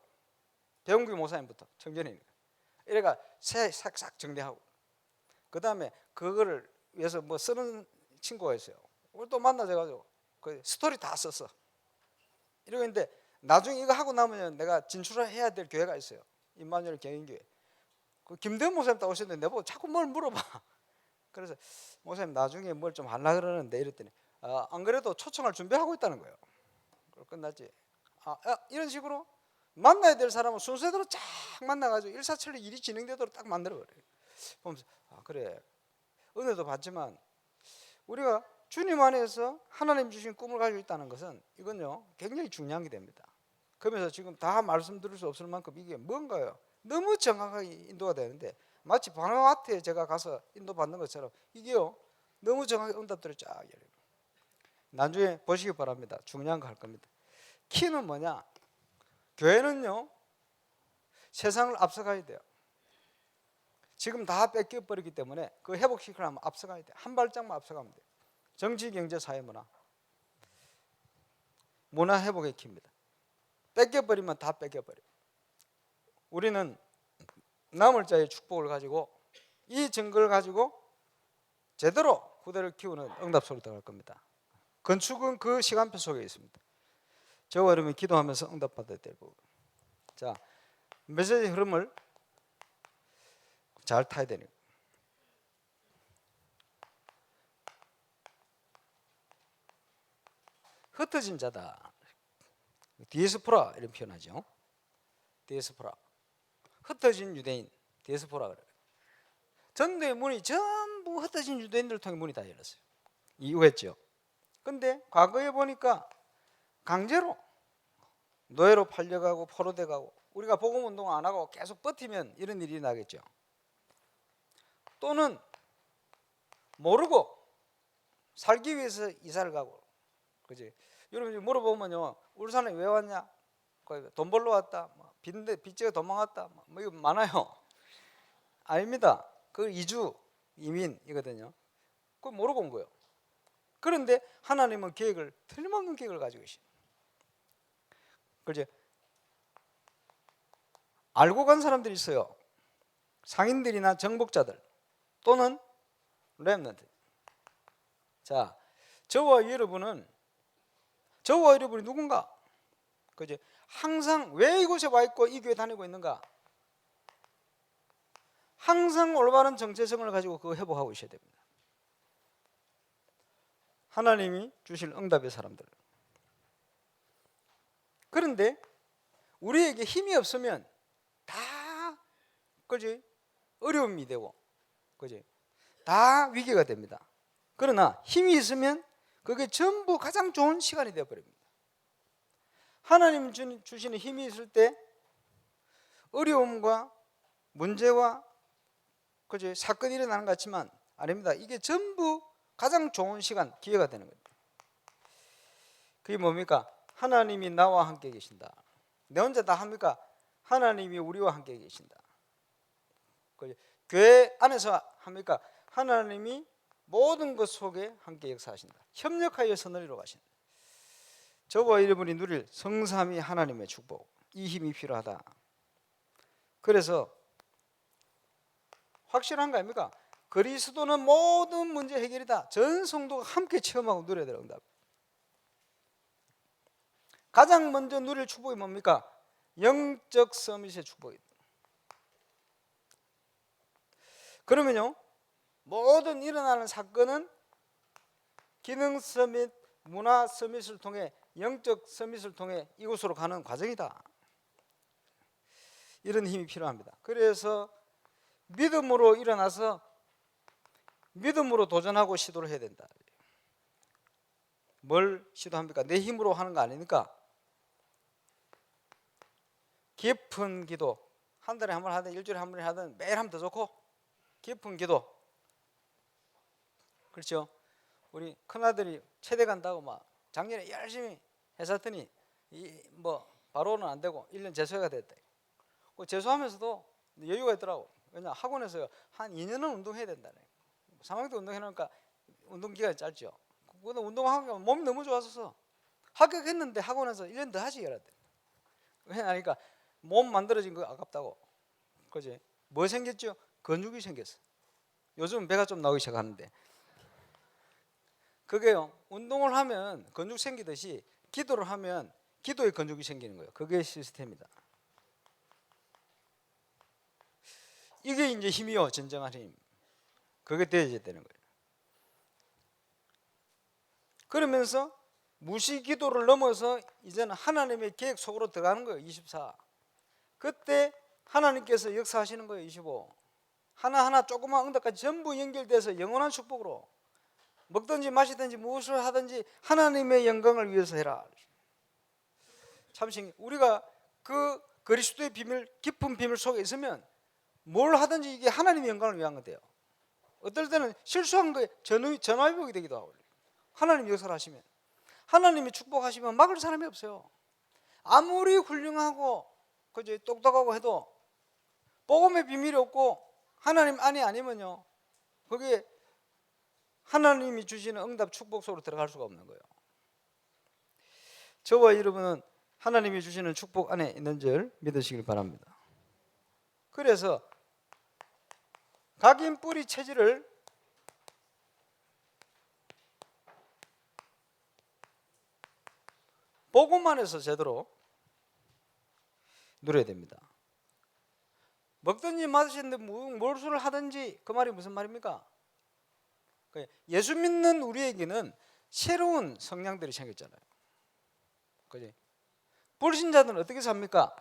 배용규 목사님부터 청년이니까 이래가 싹싹 정리하고 그 다음에 그거를 위해서 뭐 쓰는 친구가 있어요. 오늘 또 만나져가지고 그 스토리 다 썼어. 이러고 있는데 나중에 이거 하고 나면 내가 진출을 해야 될 교회가 있어요. 임마누엘 경인교회. 그 김대현 목사님 딱 오셨는데 내보고 자꾸 뭘 물어봐. 그래서 목사님 나중에 뭘 좀 하려고 그러는데 이랬더니 안 그래도 초청할 준비하고 있다는 거예요. 끝났지. 이런 식으로 만나야 될 사람은 순서대로 쫙 만나가지고 일사천리 일이 진행되도록 딱 만들어버려요. 보면서 그래 은혜도 받지만 우리가 주님 안에서 하나님 주신 꿈을 가지고 있다는 것은 이건요 굉장히 중요한 게 됩니다. 그러면서 지금 다 말씀드릴 수 없을 만큼 이게 뭔가요? 너무 정확하게 인도가 되는데 마치 바누아투에 제가 가서 인도받는 것처럼 이게요 너무 정확하게 응답들을 쫙 열려요. 나중에 보시기 바랍니다. 중요한 거 할 겁니다. 키는 뭐냐? 교회는요 세상을 앞서가야 돼요. 지금 다 뺏겨버리기 때문에 그 회복시키려면 앞서가야 돼요. 한 발짝만 앞서가면 돼요. 정치, 경제, 사회, 문화 회복의 키입니다. 뺏겨버리면 다 뺏겨버려요. 우리는 남을 자의 축복을 가지고 이 증거를 가지고 제대로 후대를 키우는 응답소를 들어갈 겁니다. 건축은 그 시간표 속에 있습니다. 저와 여러분이 기도하면서 응답받아야 될 부분. 자, 메시지 흐름을 잘 타야 되는 거예요. 흩어진 자다. 디에스포라 이런 표현하죠. 디에스포라. 흩어진 유대인, 디에스포라 그래요. 전도의 문이 전부 흩어진 유대인들을 통해 문이 다 열렸어요. 이유했죠. 근데 과거에 보니까 강제로 노예로 팔려가고 포로돼 가고 우리가 복음 운동 안 하고 계속 버티면 이런 일이 나겠죠. 또는 모르고 살기 위해서 이사를 가고 그지? 여러분 물어보면요 울산에 왜 왔냐? 돈 벌러 왔다. 빚지가 도망갔다. 뭐 이거 많아요. 아닙니다. 그 이주 이민이거든요. 그걸 모르고 온 거예요. 그런데 하나님은 계획을 틀림없는 계획을 가지고 계십니다. 그렇죠? 알고 간 사람들이 있어요. 상인들이나 정복자들 또는 렘넌트. 자, 저와 여러분이 누군가? 그죠? 항상 왜 이곳에 와 있고 이 교회 다니고 있는가? 항상 올바른 정체성을 가지고 그거 회복하고 있어야 됩니다. 하나님이 주실 응답의 사람들. 그런데 우리에게 힘이 없으면 다 그지? 어려움이 되고 그지? 다 위기가 됩니다. 그러나 힘이 있으면 그게 전부 가장 좋은 시간이 되어 버립니다. 하나님 주시는 힘이 있을 때 어려움과 문제와 그죠? 사건이 일어나는 것 같지만 아닙니다. 이게 전부 가장 좋은 시간, 기회가 되는 거예요. 그게 뭡니까? 하나님이 나와 함께 계신다. 내 혼자 다 합니까? 하나님이 우리와 함께 계신다. 교회 안에서 합니까? 하나님이 모든 것 속에 함께 역사하신다. 협력하여 선을 이루어 가신다. 저와 여러분이 누릴 성삼위 하나님의 축복, 이 힘이 필요하다. 그래서 확실한 거 아닙니까? 그리스도는 모든 문제 해결이다. 전 성도가 함께 체험하고 누려야 되는 응답. 가장 먼저 누릴 축복이 뭡니까? 영적 서밋의 축복이다. 그러면요, 모든 일어나는 사건은 기능 서밋, 문화 서밋을 통해, 영적 서밋을 통해 이곳으로 가는 과정이다. 이런 힘이 필요합니다. 그래서 믿음으로 일어나서 믿음으로 도전하고 시도를 해야 된다. 뭘 시도합니까? 내 힘으로 하는 거 아니니까 깊은 기도, 한 달에 한 번 하든 일주일에 한 번 하든 매일 하면 더 좋고, 깊은 기도. 그렇죠? 우리 큰아들이 체대 간다고 막 작년에 열심히 했었더니 바로는 안 되고 1년 재수해가 됐다. 재수하면서도 여유가 있더라고. 왜냐, 학원에서 한 2년은 운동해야 된다네. 3학년 때 운동해놓으니까 운동 기간이 짧죠. 근데 운동하니까 몸이 너무 좋아져서 합격했는데 학원에서 1년 더 하지 그랬대. 왜냐니까 몸 만들어진 거 아깝다고. 그지? 뭐 생겼죠? 근육이 생겼어. 요즘 배가 좀 나오기 시작하는데, 그게요, 운동을 하면 근육 생기듯이 기도를 하면 기도에 근육이 생기는 거예요. 그게 시스템이다. 이게 이제 힘이요, 진정한 힘. 그게 되어야 되는 거예요. 그러면서 무시 기도를 넘어서 이제는 하나님의 계획 속으로 들어가는 거예요. 24. 그때 하나님께서 역사하시는 거예요. 25. 하나하나 조그만 응답까지 전부 연결돼서 영원한 축복으로 먹든지 마시든지 무엇을 하든지 하나님의 영광을 위해서 해라. 참 신기해. 우리가 그 그리스도의 비밀, 깊은 비밀 속에 있으면 뭘 하든지 이게 하나님의 영광을 위한 건데요. 어떨 때는 실수한 거에 전화위복이 되기도 하고. 하나님 역사를 하시면, 하나님이 축복하시면 막을 사람이 없어요. 아무리 훌륭하고 그저 똑똑하고 해도 복음의 비밀이 없고 하나님 안이 아니면요, 거기에 하나님이 주시는 응답 축복 속으로 들어갈 수가 없는 거예요. 저와 여러분은 하나님이 주시는 축복 안에 있는 줄 믿으시길 바랍니다. 그래서 각인 뿌리 체질을 복음만 해서 제대로 누려야 됩니다. 먹든지 마시든지 무엇을 하든지, 그 말이 무슨 말입니까? 예수 믿는 우리에게는 새로운 성향들이 생겼잖아요. 그지? 불신자들은 어떻게 삽니까?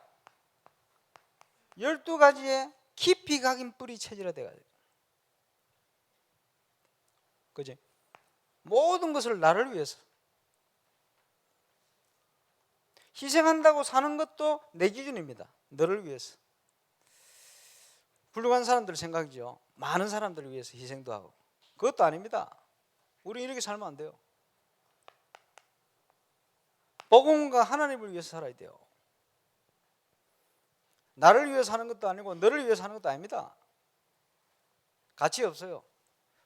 12가지의 깊이 각인 뿌리 체질화 돼가지고, 그지? 모든 것을 나를 위해서 희생한다고 사는 것도 내 기준입니다. 너를 위해서. 훌륭한 사람들 생각이죠. 많은 사람들을 위해서 희생도 하고. 그것도 아닙니다. 우리 이렇게 살면 안 돼요. 복음과 하나님을 위해서 살아야 돼요. 나를 위해서 사는 것도 아니고 너를 위해서 사는 것도 아닙니다. 가치 없어요.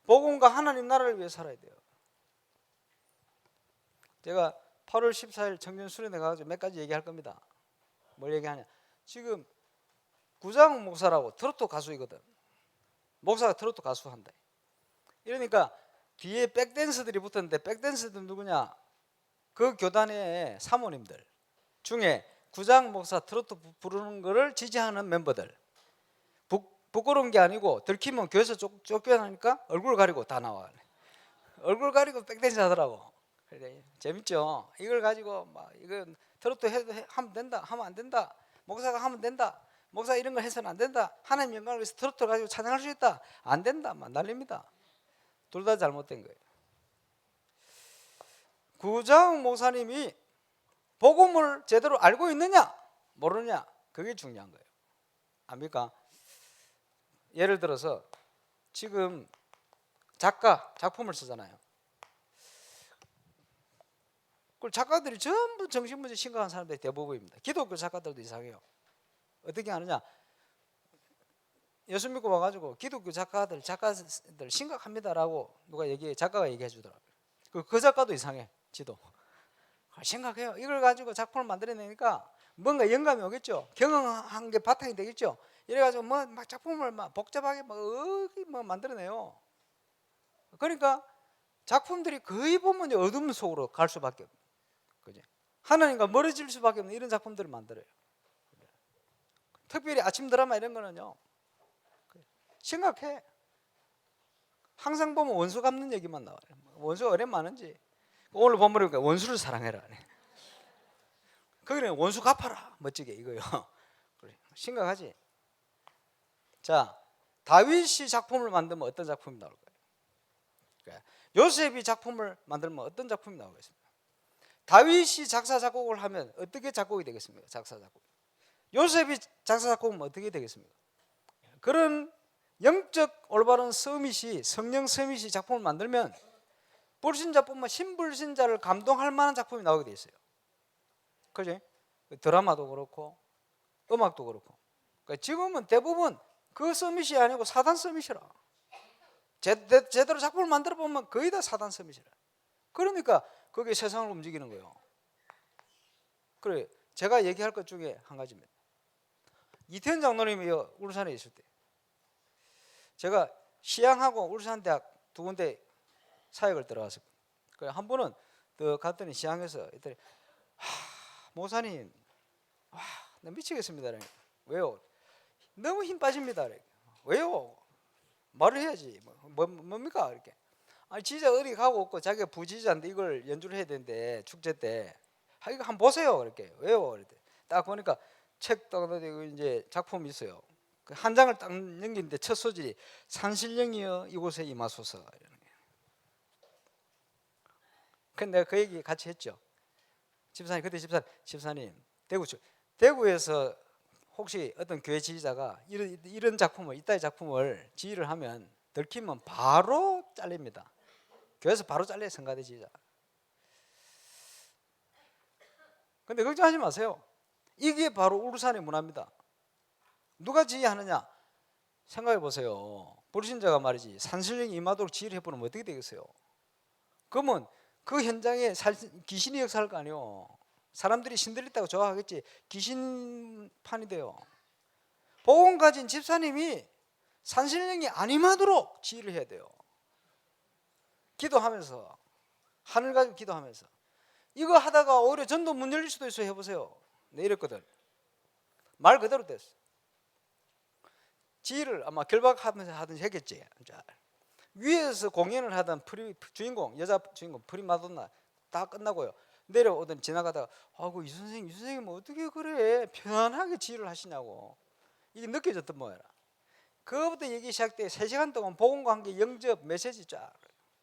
복음과 하나님 나라를 위해서 살아야 돼요. 제가 8월 14일 청년 수련회 가서 몇 가지 얘기할 겁니다. 뭘 얘기하냐? 지금 구장 목사라고 트로트 가수이거든. 목사가 트로트 가수 한다. 이러니까 뒤에 백댄서들이 붙었는데, 백댄서들 누구냐? 그 교단의 사모님들 중에 구장 목사 트로트 부르는 거를 지지하는 멤버들. 부끄러운 게 아니고 들키면 교회에서 쫓겨나니까 얼굴 가리고 다 나와. 얼굴 가리고 백댄서 하더라고. 그래, 재밌죠? 이걸 가지고 막 이건 트로트 하면 된다, 하면 안 된다, 목사가 하면 된다, 목사 이런 걸 해서는 안 된다, 하나님 영광을 위해서 트로트 가지고 찬양할 수 있다, 안 된다, 막 난립니다. 둘 다 잘못된 거예요. 구장 목사님이 복음을 제대로 알고 있느냐 모르느냐, 그게 중요한 거예요. 압니까? 예를 들어서 지금 작가, 작품을 쓰잖아요. 그 작가들이 전부 정신문제 심각한 사람들이 대부분입니다. 기독교 작가들도 이상해요. 어떻게 하느냐? 예수 믿고 와가지고 기독교 작가들 심각합니다라고 누가 작가가 얘기해 주더라고요. 그 작가도 이상해. 지도 심각해요. 이걸 가지고 작품을 만들어내니까 뭔가 영감이 오겠죠. 경험한 게 바탕이 되겠죠. 이래가지고 막 작품을 막 복잡하게 막 만들어내요. 그러니까 작품들이 거의 보면 어둠 속으로 갈 수밖에 없어요. 그죠? 하나님과 멀어질 수밖에 없는 이런 작품들을 만들어요. 특별히 아침 드라마 이런 거는요, 심각해. 항상 보면 원수 갚는 얘기만 나와요. 원수가 얼마나 많은지. 오늘 본문에 원수를 사랑해라. 거기는 원수 갚아라. 멋지게 이거요. 그래, 심각하지. 자, 다윗이 작품을 만들면 어떤 작품이 나올까요? 요셉이 작품을 만들면 어떤 작품이 나오겠습니까? 다윗이 작사 작곡을 하면 어떻게 작곡이 되겠습니까? 작사 작곡. 요셉이 작사 작곡하면 어떻게 되겠습니까? 그런 영적 올바른 서밋이, 성령 서밋이 작품을 만들면 불신자뿐만 신불신자를 감동할 만한 작품이 나오게 돼 있어요. 그죠? 드라마도 그렇고 음악도 그렇고. 그러니까 지금은 대부분 그 서밋이 아니고 사단 서밋이라. 제대로 작품을 만들어 보면 거의 다 사단 서밋이라. 그러니까 그게 세상을 움직이는 거예요. 그래, 제가 얘기할 것 중에 한 가지입니다. 이태현 장로님이 울산에 있을 때 제가 시향하고 울산대학 두 군데 사역을 들어갔어요. 그래, 한 번은 더 갔더니 시향에서 이랬더니 목사님, 나 미치겠습니다. 왜요? 너무 힘 빠집니다. 왜요? 말을 해야지. 뭡니까? 이렇게. 아니, 지자 어디 가고 없고 자기가 부지자인데 이걸 연주를 해야 되는데 축제 때. 이거 한번 보세요. 이렇게. 왜요? 이렇게. 딱 보니까 책 딱 이제 작품이 있어요. 한 장을 딱 넘기는데 첫 소절이 산신령이여 이곳에 임하소서. 이러는 거예요. 근데 내가 그 얘기 같이 했죠. 집사님, 그때 집사님, 대구에서 혹시 어떤 교회 지휘자가 이런 작품을, 이따의 작품을 지휘를 하면 들키면 바로 잘립니다. 교회에서 바로 잘려요, 성가대 지휘자. 근데 걱정하지 마세요. 이게 바로 울산의 문화입니다. 누가 지휘하느냐? 생각해 보세요. 불신자가 말이지 산신령이 임하도록 지휘를 해보면 어떻게 되겠어요? 그러면 그 현장에 귀신이 역사할 거 아니에요. 사람들이 신들렸다고 좋아하겠지. 귀신판이 돼요. 복음 가진 집사님이 산신령이 안 임하도록 지휘를 해야 돼요. 기도하면서, 하늘 가지고 기도하면서. 이거 하다가 오히려 전도 문 열릴 수도 있어요. 해보세요. 내 이랬거든. 말 그대로 됐어. 지휘를 아마 결박하면서 하든지 했겠지. 위에서 공연을 하던 여자 주인공 프리마돈나 다 끝나고요. 내려오더니 지나가다가 이 선생님 어떻게 그래 편안하게 지휘를 하시냐고. 이게 느껴졌던 뭐야라. 그거부터 얘기 시작돼 3시간 동안 복음과 함께 영접 메시지 쫙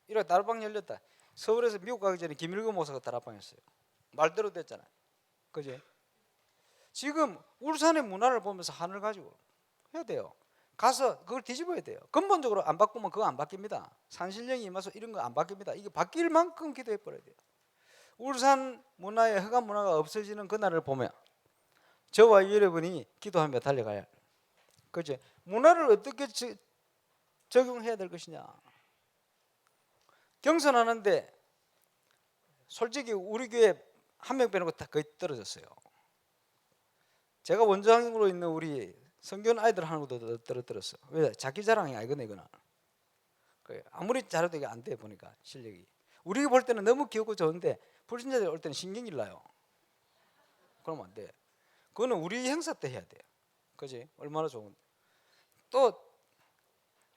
이렇게 다락방 열렸다. 서울에서 미국 가기 전에 김일구 목사가 다락방했어요. 말대로 됐잖아요. 그지? 지금 울산의 문화를 보면서 하늘 가지고 해야 돼요. 가서 그걸 뒤집어야 돼요. 근본적으로 안 바꾸면 그거 안 바뀝니다. 산신령이 임해서 이런 거 안 바뀝니다. 이게 바뀔 만큼 기도해 버려야 돼요. 울산 문화의 허감 문화가 없어지는 그날을 보면 저와 여러분이 기도하며 달려가야 해요. 그렇지? 문화를 어떻게 적용해야 될 것이냐. 경선하는데 솔직히 우리 교회 한 명 빼놓고 다 거의 떨어졌어요. 제가 원장으로 있는 우리 성교원 아이들 하는 것도 떨어뜨렸어. 왜? 자기 자랑이 아니거든 이거는. 아무리 잘해도 이게 안 돼 보니까 실력이. 우리가 볼 때는 너무 귀엽고 좋은데 불신자들 올 때는 신경이 나요. 그러면 안 돼. 그거는 우리 행사 때 해야 돼요. 그지? 얼마나 좋은데. 또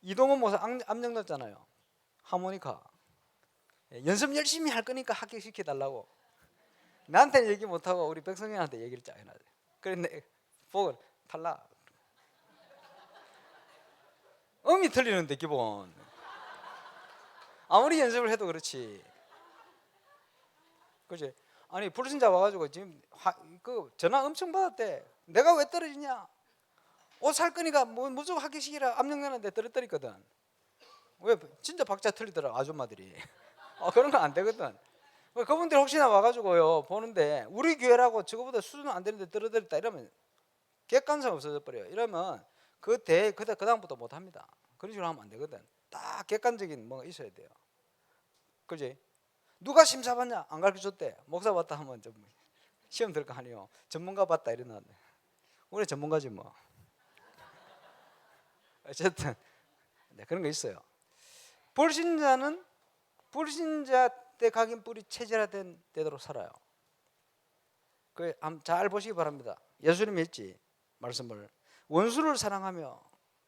이동훈 목사 암령 넣었잖아요. 하모니카. 연습 열심히 할 거니까 합격시켜 달라고. 나한테는 얘기 못하고 우리 백성현한테 얘기를 쫙 해놔야 돼. 그런데 보고 탈락. 음이 틀리는데 기본. 아무리 연습을 해도 그렇지. 그지? 아니 불신자 와가지고 지금 그 전화 엄청 받았대. 내가 왜 떨어지냐? 옷 살 거니까 무조건 합격시키라 압력내는데 떨어뜨렸거든. 왜 진짜 박자 틀리더라 아줌마들이. 그런 거 안 되거든. 그분들 혹시나 와가지고요 보는데 우리 교회라고 저거보다 수준 안 되는데 떨어졌다 이러면 객관성 없어져 버려요. 이러면 그 다음부터 못 합니다. 그런 식으로 하면 안 되거든. 딱 객관적인 뭐가 있어야 돼요. 그지? 누가 심사 받냐? 안 가르쳐 줬대. 목사 봤다 하면 좀 시험 들 거 아니요. 전문가 봤다 이러는데 우리 전문가지 뭐. 어쨌든 네, 그런 거 있어요. 불신자는 불신자 때 각인 뿌리 체질화된 때대로 살아요. 그 잘 보시기 바랍니다. 예수님 믿지 말씀을 원수를 사랑하며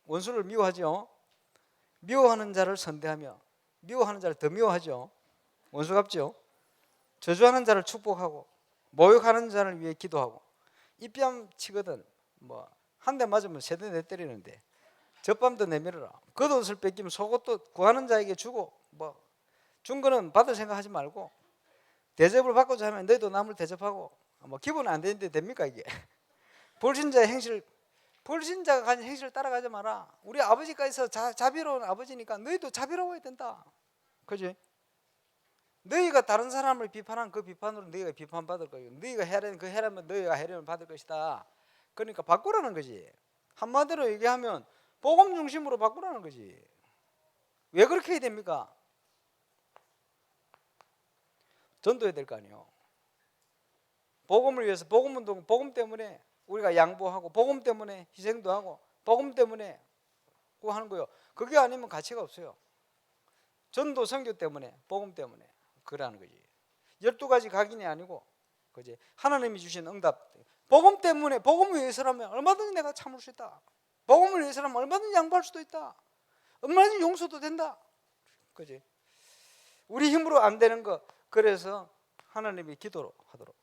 원수를 미워하죠. 미워하는 자를 선대하며 미워하는 자를 더 미워하죠. 원수 갚죠. 저주하는 자를 축복하고 모욕하는 자를 위해 기도하고 입뺨 치거든 뭐 한 대 맞으면 세 대 내 때리는데 젖밤도 내밀어라. 겉옷을 뺏기면 속옷도 구하는 자에게 주고 뭐 준 거는 받을 생각하지 말고 대접을 받고자 하면 너희도 남을 대접하고 뭐 기분 안 되는데 됩니까 이게? 불신자의 행실 불신자가 가진 행실을 따라가지 마라. 우리 아버지께서 자비로운 아버지니까 너희도 자비로워야 된다. 그지? 너희가 다른 사람을 비판한 그 비판으로 너희가 비판받을 거예요. 너희가 해라면 그 해라면 너희가 해라면 받을 것이다. 그러니까 바꾸라는 거지. 한마디로 얘기하면 복음 중심으로 바꾸라는 거지. 왜 그렇게 해야 됩니까? 전도해야 될 거 아니에요. 복음을 위해서 복음운동, 복음 때문에 우리가 양보하고 복음 때문에 희생도 하고 복음 때문에 하는 거예요. 그게 아니면 가치가 없어요. 전도 선교 때문에 복음 때문에 그러는 거지. 12가지 각인이 아니고 그지? 하나님이 주신 응답 복음 때문에 복음을 위해서라면 얼마든지 내가 참을 수 있다. 복음을 위해서라면 얼마든지 양보할 수도 있다. 얼마든지 용서도 된다. 그지? 우리 힘으로 안 되는 거 그래서 하나님이 기도로 하도록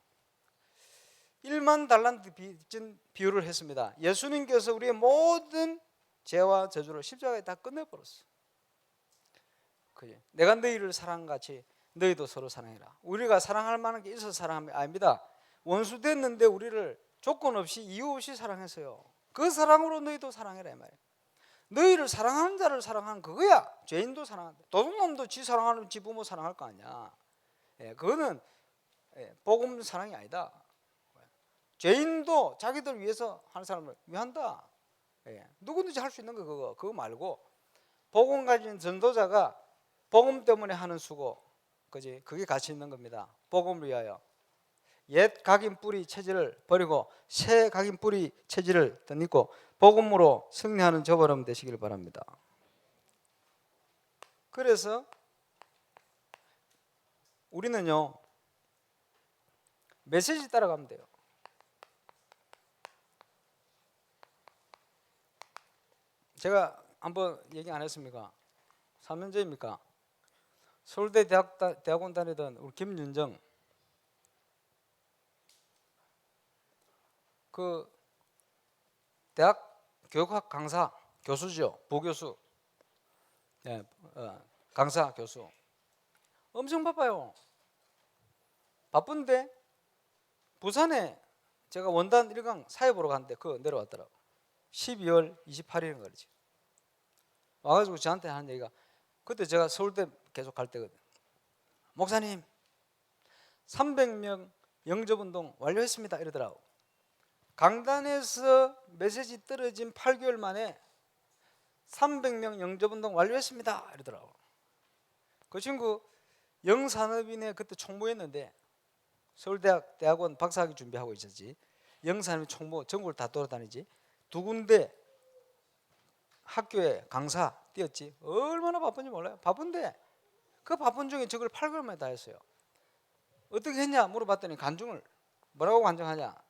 1만 달란트 빚진 비유를 했습니다. 예수님께서 우리의 모든 죄와 저주를 십자가에 다 끝내버렸어. 그지? 내가 너희를 사랑같이 너희도 서로 사랑해라. 우리가 사랑할 만한 게 있어서 사랑하는 게 아닙니다. 원수 됐는데 우리를 조건 없이 이유 없이 사랑했어요. 그 사랑으로 너희도 사랑해라 이 말이에요. 너희를 사랑하는 자를 사랑하는 그거야. 죄인도 사랑한다. 도둑놈도 지 사랑하는 지 부모 사랑할 거 아니야. 그거는 복음 사랑이 아니다. 죄인도 자기들 위해서 하는 사람을 위한다. 누구든지 할 수 있는 거 그거 말고 복음 가진 전도자가 복음 때문에 하는 수고, 그지? 그게 가치 있는 겁니다. 복음을 위하여 옛 각인 뿌리 체질을 버리고 새 각인 뿌리 체질을 덧입고 복음으로 승리하는 저와 여러분 되시길 바랍니다. 그래서 우리는요 메시지 따라가면 돼요. 제가 한번 얘기 안 했습니까? 3년 전입니까? 서울대 대학원 다니던 우리 김윤정 그 대학 교육학 강사 교수죠. 부교수. 강사 교수. 엄청 바빠요. 바쁜데 부산에 제가 원단 1강 사회 보러 갔는데 그거 내려왔더라고. 12월 28일인가 그러지. 와가지고 저한테 하는 얘기가 그때 제가 서울대 계속 갈 때거든. 목사님 300명 영접운동 완료했습니다 이러더라고. 강단에서 메시지 떨어진 8개월 만에 300명 영접운동 완료했습니다 이러더라고. 그 친구 영산업인에 그때 총무했는데 서울대학 대학원 박사학위 준비하고 있었지. 영산업인 총무 전국을 다 돌아다니지. 2군데 학교에 강사 뛰었지. 얼마나 바쁜지 몰라요. 바쁜데 그 바쁜 중에 저걸 8개월 만에 다 했어요. 어떻게 했냐 물어봤더니 간증을 뭐라고 간증하냐.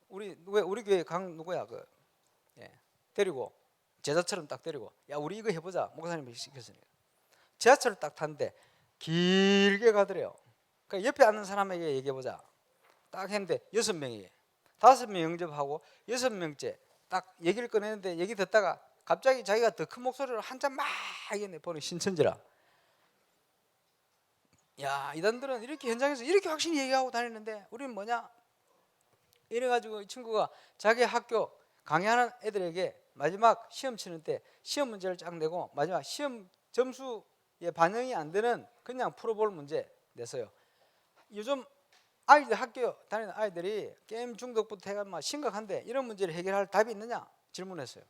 우리 교회 누구야 데리고 제자처럼 딱 데리고 야 우리 이거 해보자 목사님이 시켰으니까 지하철을 딱 탔는데 길게 가더래요. 그러니까 옆에 앉는 사람에게 얘기해보자 딱 했는데 6명이 5명 영접하고 6명째 딱 얘기를 꺼내는데 얘기 듣다가 갑자기 자기가 더 큰 목소리로 한참 막 얘기했네. 보니 신천지라. 야 이단들은 이렇게 현장에서 이렇게 확실히 얘기하고 다니는데 우리는 뭐냐 이래가지고 이 친구가 자기 학교 강의하는 애들에게 마지막 시험 치는 때 시험 문제를 쫙 내고 마지막 시험 점수에 반영이 안 되는 그냥 풀어볼 문제 냈어요. 요즘 아이들 학교 다니는 아이들이 게임 중독부터 해가 막 심각한데 이런 문제를 해결할 답이 있느냐 질문했어요.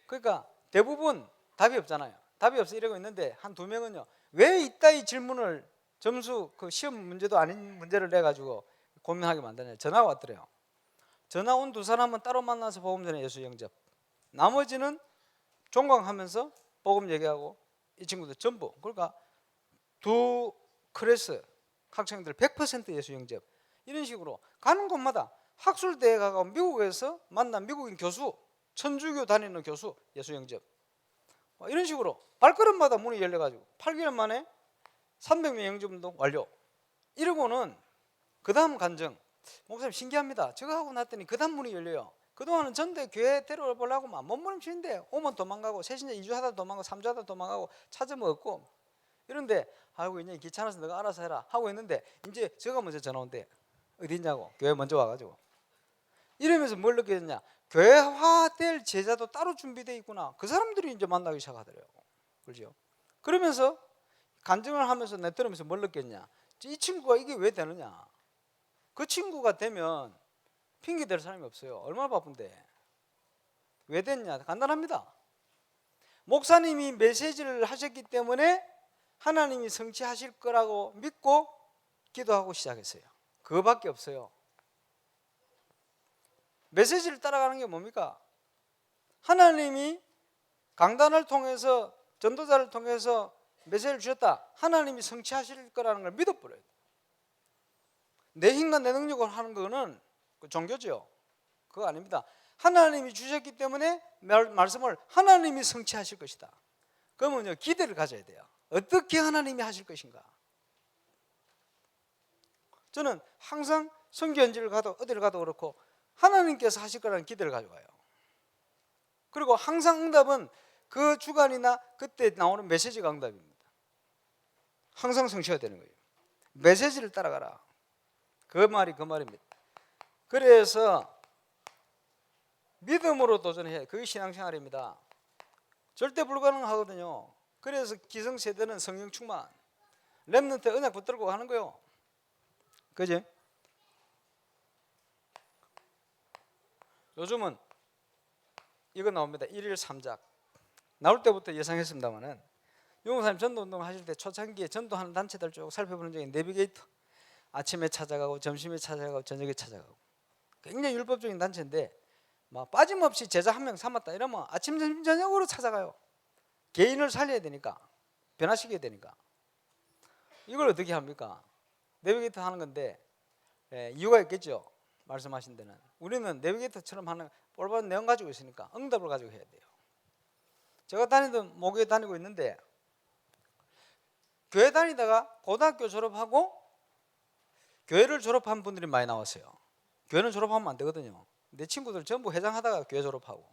그러니까 대부분 답이 없잖아요. 답이 없어 이러고 있는데 한 두 명은요, 왜 이따위 질문을 점수 그 시험 문제도 아닌 문제를 내 가지고 고민하게 만드냐. 전화가 왔더래요. 전화 온 두 사람은 따로 만나서 복음 전에 예수 영접, 나머지는 종강하면서 복음 얘기하고 이 친구들 전부, 그러니까 두 클래스 학생들 100% 예수 영접. 이런 식으로 가는 곳마다 학술대회 가고 미국에서 만난 미국인 교수, 천주교 다니는 교수 예수 영접, 이런 식으로 발걸음마다 문이 열려가지고 8개월 만에 300명 영접운동 완료. 이러고는 그 다음 간증, 목사님 신기합니다. 저거 하고 났더니 그 다음 문이 열려요. 그동안은 전대 교회 데려보려고 막 몸부림치는데 오면 도망가고, 새신자 2주 하다 도망가고 3주 하다 도망가고 찾으면 없고 이런데, 아이고 이제 귀찮아서 너가 알아서 해라 하고 있는데, 이제 제가 먼저 전화 온대. 어디 있냐고. 교회 먼저 와가지고. 이러면서 뭘 느꼈냐, 교회화될 제자도 따로 준비되어 있구나. 그 사람들이 이제 만나기 시작하더래요. 그렇죠? 그러면서 간증을 하면서 내떨으면서 뭘 느꼈냐, 이 친구가 이게 왜 되느냐. 그 친구가 되면 핑계 댈 사람이 없어요. 얼마나 바쁜데. 왜 됐냐, 간단합니다. 목사님이 메시지를 하셨기 때문에 하나님이 성취하실 거라고 믿고 기도하고 시작했어요. 그거밖에 없어요. 메시지를 따라가는 게 뭡니까? 하나님이 강단을 통해서, 전도자를 통해서 메시지를 주셨다. 하나님이 성취하실 거라는 걸 믿어버려요. 내 힘과 내 능력으로 하는 거는 종교죠. 그거 아닙니다. 하나님이 주셨기 때문에 말씀을 하나님이 성취하실 것이다. 그러면요, 기대를 가져야 돼요. 어떻게 하나님이 하실 것인가. 저는 항상 선교 현지를 가도 어디를 가도 그렇고 하나님께서 하실 거라는 기대를 가져가요. 그리고 항상 응답은 그 주간이나 그때 나오는 메시지가 응답입니다. 항상 성취가 되는 거예요. 메시지를 따라가라. 그 말이 그 말입니다. 그래서 믿음으로 도전해야, 그게 신앙생활입니다. 절대 불가능하거든요. 그래서 기성세대는 성령 충만, 렘넌트 언약 붙들고 가는 거예요. 그지? 요즘은 이거 나옵니다. 1일 3작. 나올 때부터 예상했습니다만은, 용사님 전도운동 하실 때 초창기에 전도하는 단체들 쭉 살펴보는 중에 내비게이터, 아침에 찾아가고 점심에 찾아가고 저녁에 찾아가고, 굉장히 율법적인 단체인데 막 빠짐없이 제자 한 명 삼았다 이러면 아침 점심 저녁으로 찾아가요. 개인을 살려야 되니까, 변화시켜야 되니까. 이걸 어떻게 합니까? 내비게이터 하는 건데, 이유가 있겠죠. 말씀하신 데는 우리는 내비게이터처럼 하는 올바른 내용 가지고 있으니까 응답을 가지고 해야 돼요. 제가 다니던 모교에 다니고 있는데, 교회 다니다가 고등학교 졸업하고 교회를 졸업한 분들이 많이 나왔어요. 교회는 졸업하면 안 되거든요. 내 친구들 전부 회장하다가 교회 졸업하고,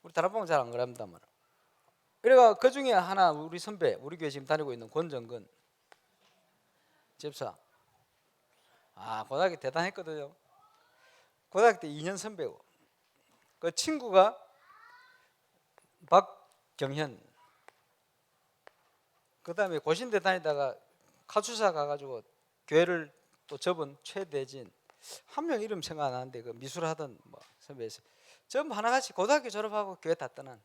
우리 다락방은 잘 안 그럽니다만. 그래가 그 중에 하나, 우리 선배, 우리 교회 지금 다니고 있는 권정근 집사, 고등학교 대단했거든요. 고등학교 때 2년 선배고, 그 친구가 박경현, 그 다음에 고신대 다니다가 카투사 가가지고 교회를 또 접은 최대진, 한 명 이름 생각 안 나는데 그 미술하던 뭐 선배였어요. 전부 하나같이 고등학교 졸업하고 교회 다 떠난.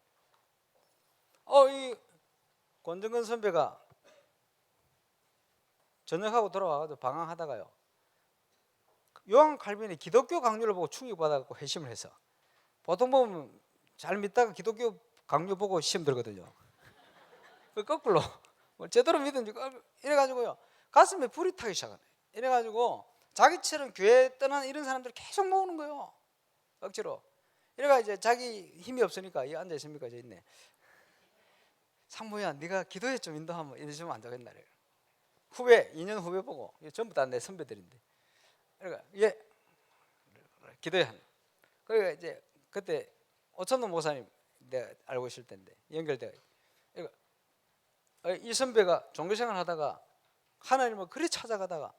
이 권정근 선배가 전역하고 돌아와가지고 방황하다가요, 요한 칼빈이 기독교 강요를 보고 충격받아갖고 회심을 해서, 보통 보면 잘 믿다가 기독교 강요 보고 시험 들거든요. 그 거꾸로 제대로 믿은지 이래가지고요, 가슴에 불이 타기 시작하네. 이래가지고 자기처럼 교회 떠난 이런 사람들 계속 모으는 거예요, 억지로. 이래가 이제 자기 힘이 없으니까, 이 앉아 있습니까? 저 있네. 상무야, 네가 기도에 좀 인도하면 이러시면 안 되겠나. 후배, 2년 후배 보고, 전부 다 내 선배들인데, 그러니까 기도에 한. 그러니까 이제 그때 오천동 목사님 내가 알고 있을 텐데 연결돼. 그러니까 이 선배가 종교생활 하다가 하나님을 그리 찾아가다가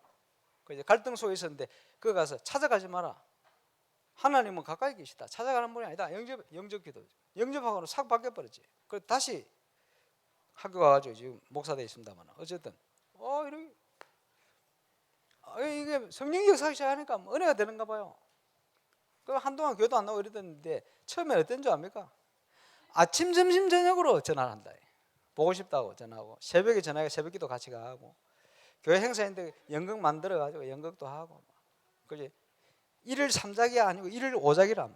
그 이제 갈등 속에 있었는데, 그거 가서 찾아가지 마라. 하나님은 가까이 계시다. 찾아가는 분이 아니다. 영접 기도. 영접하고는 싹 바뀌어버렸지. 그래서 다시 학교 가가지고 지금 목사되어 있습니다만 어쨌든 이렇게 이게 성령 역사하기 시작하니까 은혜가 되는가 봐요. 그 한동안 교도 안 나오고 이러던데 처음에 어떤 줄 압니까? 아침, 점심, 저녁으로 전화를 한다. 보고 싶다고 전화하고 새벽에 전화해 새벽기도 같이 가고 교회 행사인데 연극 만들어가지고 연극도 하고 그지? 일일 삼작이 아니고 일일 오작이라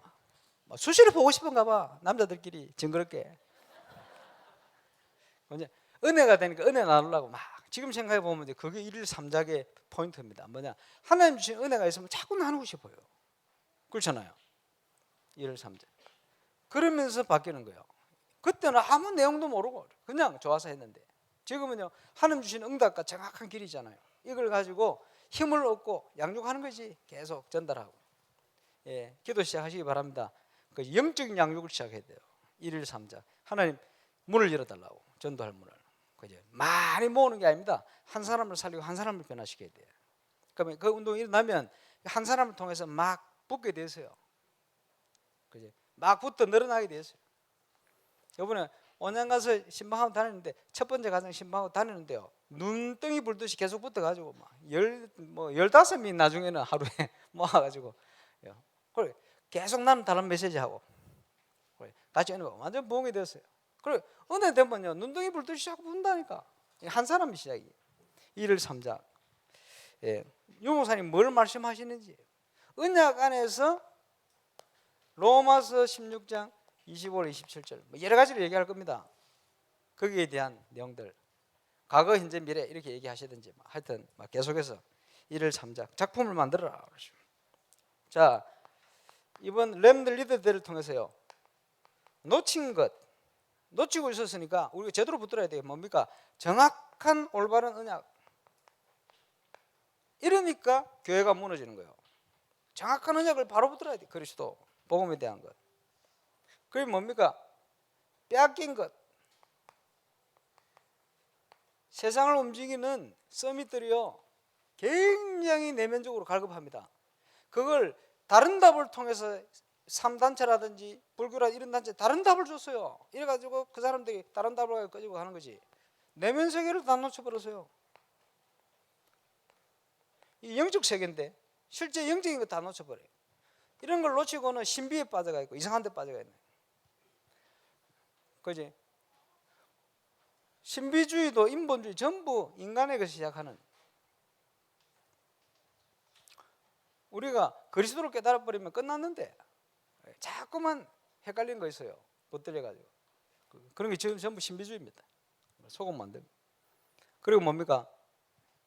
수시로 보고 싶은가 봐. 남자들끼리 징그럽게 이제 은혜가 되니까 은혜 나누려고 막 지금 생각해 보면 이제 그게 일일 삼작의 포인트입니다. 뭐냐? 하나님 주신 은혜가 있으면 자꾸 나누고 싶어요. 그렇잖아요. 일일 삼작. 그러면서 바뀌는 거예요. 그때는 아무 내용도 모르고 그냥 좋아서 했는데 지금은요 하나님 주신 응답과 정확한 길이잖아요. 이걸 가지고 힘을 얻고 양육하는 거지. 계속 전달하고 기도 시작하시기 바랍니다. 그 영적인 양육을 시작해야 돼요. 일일 삼작. 하나님 문을 열어달라고 전도할 문을. 그죠? 많이 모으는 게 아닙니다. 한 사람을 살리고 한 사람을 변화시켜야 돼요. 그러면 그 운동이 일어나면 한 사람을 통해서 막 붙게 돼서요. 그죠? 막 붙어 늘어나게 됐어요. 이번에 온양 가서 신방하고 다니는데 첫 번째 가정 신방하고 다니는데요. 눈덩이 불듯이 계속 붙어가지고 막 15명이 나중에는 하루에 모아가지고 그래 계속 나는 다른 메시지 하고 같이 하는 거 완전 부흥이 됐어요. 그래 은혜 되면요 눈덩이 불듯이 자꾸 분다니까. 한 사람이 시작이. 일을 삼작. 유 목사님 뭘 말씀하시는지 언약 안에서 로마서 16장 25, 27절 여러 가지를 얘기할 겁니다. 거기에 대한 내용들 과거, 현재, 미래 이렇게 얘기하시든지 하여튼 계속해서 일을 삼작 작품을 만들어라. 자 이번 렘들 리더들을 통해서요 놓친 것 놓치고 있었으니까 우리가 제대로 붙들어야 돼요. 뭡니까? 정확한 올바른 언약. 이러니까 교회가 무너지는 거예요. 정확한 언약을 바로 붙들어야 돼. 그리스도 복음에 대한 것. 그게 뭡니까? 빼앗긴 것. 세상을 움직이는 서밋들이요 굉장히 내면적으로 갈급합니다. 그걸 다른 답을 통해서 3단체라든지 불교라 이런 단체 다른 답을 줬어요. 이래가지고 그 사람들이 다른 답을 가지고 가는 거지. 내면 세계를 다 놓쳐버렸어요. 이 영적 세계인데 실제 영적인 거 다 놓쳐버려요. 이런 걸 놓치고는 신비에 빠져가 있고 이상한 데 빠져가 있는. 그지? 신비주의도 인본주의 전부 인간에게서 시작하는. 우리가 그리스도를 깨달아버리면 끝났는데 자꾸만 헷갈린 거 있어요. 붙들려가지고. 그런 게 지금 전부 신비주의입니다. 속은 만듭니다. 그리고 뭡니까?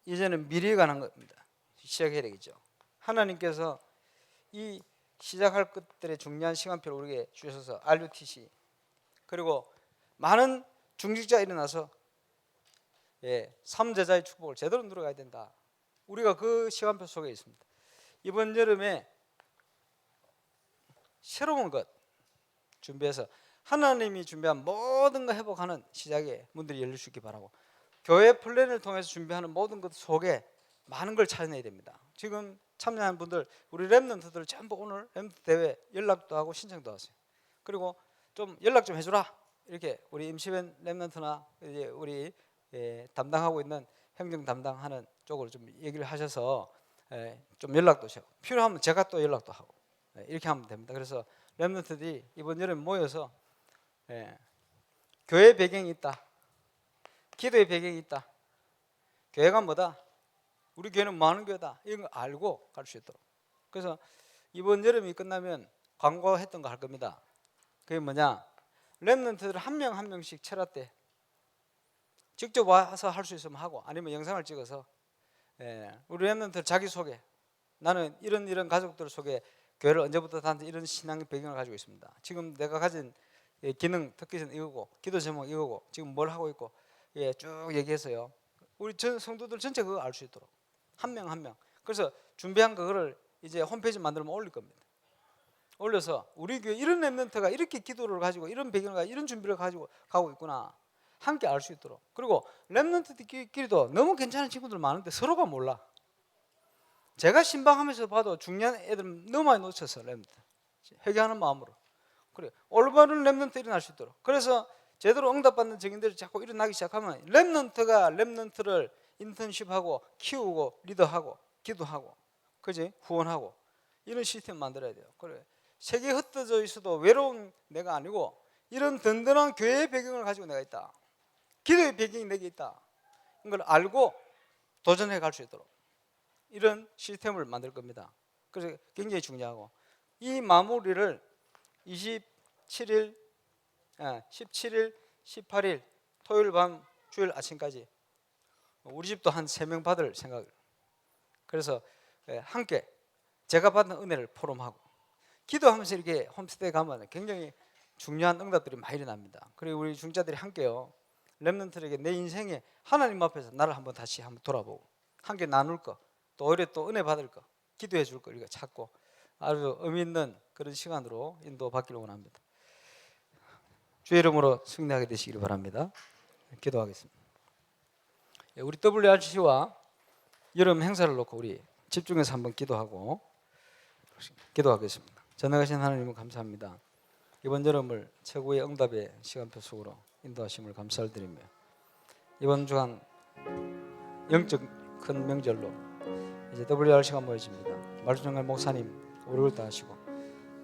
이제는 미래에 관한 겁니다. 시작해야 되겠죠. 하나님께서 이 시작할 것들의 중요한 시간표를 우리에게 주셔서 RUTC 그리고 많은 중직자 일어나서 삼제자의 축복을 제대로 누려가야 된다. 우리가 그 시간표 속에 있습니다. 이번 여름에 새로운 것 준비해서 하나님이 준비한 모든 것 회복하는 시작의 문들이 열릴 수 있기 바라고 교회 플랜을 통해서 준비하는 모든 것 속에 많은 걸 찾아내야 됩니다. 지금 참여한 분들 우리 렘넌트들 전부 오늘 렘넌트 대회 연락도 하고 신청도 왔어요. 그리고 좀 연락 좀 해주라 이렇게 우리 임시벤 렘넌트나 이제 우리 담당하고 있는 행정 담당하는 쪽으로 좀 얘기를 하셔서 좀 연락도 하시고 필요하면 제가 또 연락도 하고 이렇게 하면 됩니다. 그래서 렘넌트들이 이번 여름에 모여서 교회 배경이 있다, 기도의 배경이 있다, 교회가 뭐다, 우리 교회는 뭐 하는 교회다 이런 거 알고 갈 수 있도록. 그래서 이번 여름이 끝나면 광고했던 거 할 겁니다. 그게 뭐냐? 렘넌트들 한 명 한 명씩 철화 때 직접 와서 할 수 있으면 하고 아니면 영상을 찍어서 우리 렘넌트들 자기소개, 나는 이런 가족들 속에 교회를 언제부터 다니는지 이런 신앙의 배경을 가지고 있습니다. 지금 내가 가진 기능, 특기는 이거고 기도 제목 이거고 지금 뭘 하고 있고 쭉 얘기해서요. 우리 성도들 전체 그거 알 수 있도록 한 명 한 명. 그래서 준비한 그거를 이제 홈페이지 만들면 올릴 겁니다. 올려서 우리 교회 이런 렘넌트가 이렇게 기도를 가지고 이런 배경을 가지고 이런 준비를 가지고 가고 있구나 함께 알 수 있도록. 그리고 렘넌트들끼리도 너무 괜찮은 친구들 많은데 서로가 몰라. 제가 신방하면서 봐도 중요한 애들 너무 많이 놓쳐서 랩런트 회개하는 마음으로 그래 올바른 랩런트 일어날 수 있도록. 그래서 제대로 응답받는 증인들이 자꾸 일어나기 시작하면 랩런트가 랩런트를 인턴십하고 키우고 리더하고 기도하고 그지 후원하고 이런 시스템 만들어야 돼요. 그래 세계 흩어져 있어도 외로운 내가 아니고 이런 든든한 교회의 배경을 가지고 내가 있다. 기도의 배경이 내게 있다. 이걸 알고 도전해 갈 수 있도록 이런 시스템을 만들 겁니다. 그래서 굉장히 중요하고 이 마무리를 27일, 17일, 18일 토요일 밤 주일 아침까지 우리 집도 한 3명 받을 생각을. 그래서 함께 제가 받은 은혜를 포럼하고 기도하면서 이렇게 홈스테이 가면 굉장히 중요한 응답들이 많이 일어납니다. 그리고 우리 중자들이 함께요 렘넌트에게 내 인생에 하나님 앞에서 나를 한번 다시 한번 돌아보고 함께 나눌 거, 또 오히려 또 은혜 받을 거, 기도해 줄 거 이거 찾고 아주 의미 있는 그런 시간으로 인도받기를 원합니다. 주의 이름으로 승리하게 되시기를 바랍니다. 기도하겠습니다. 우리 WRC와 여름 행사를 놓고 우리 집중해서 한번 기도하고 기도하겠습니다. 전능하신 하나님을 감사합니다. 이번 여름을 최고의 응답의 시간표 속으로 인도하심을 감사를 드리며 이번 주간 영적 큰 명절로 이제 WRC가 모여집니다. 말씀정갈 목사님 우리를 다 하시고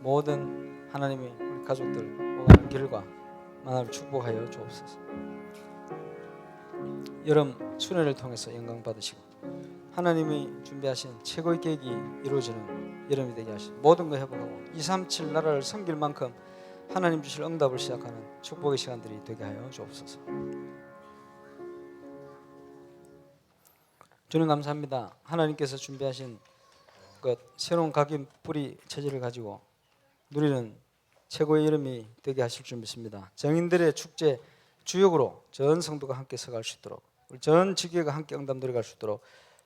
모든 하나님이 우리 가족들 오가는 길과 만나를 축복하여 주옵소서. 여름 수련을 통해서 영광 받으시고 하나님이 준비하신 최고의 계획이 이루어지는 여름이 되게 하시고 모든 걸 회복하고 237 나라를 섬길 만큼 하나님 주실 응답을 시작하는 축복의 시간들이 되게 하여 주옵소서. 주님 감사합니다. 하나님께서 준비하신 것 새로운 각인 뿌리 체질을 가지고 누리는 최고의 여름이 되게 하실 줄 믿습니다. 정인들의 축제 주역으로 전 성도가 함께 서갈 수 있도록 우리 전 지교회가 함께 응답 누려갈 수 있도록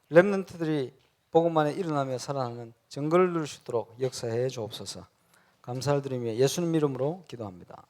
렘넌트들이 복음만에 일어나며 살아나는 정글을 누릴 수 있도록 역사해 주옵소서. 감사를 드리며 예수님 이름으로 기도합니다.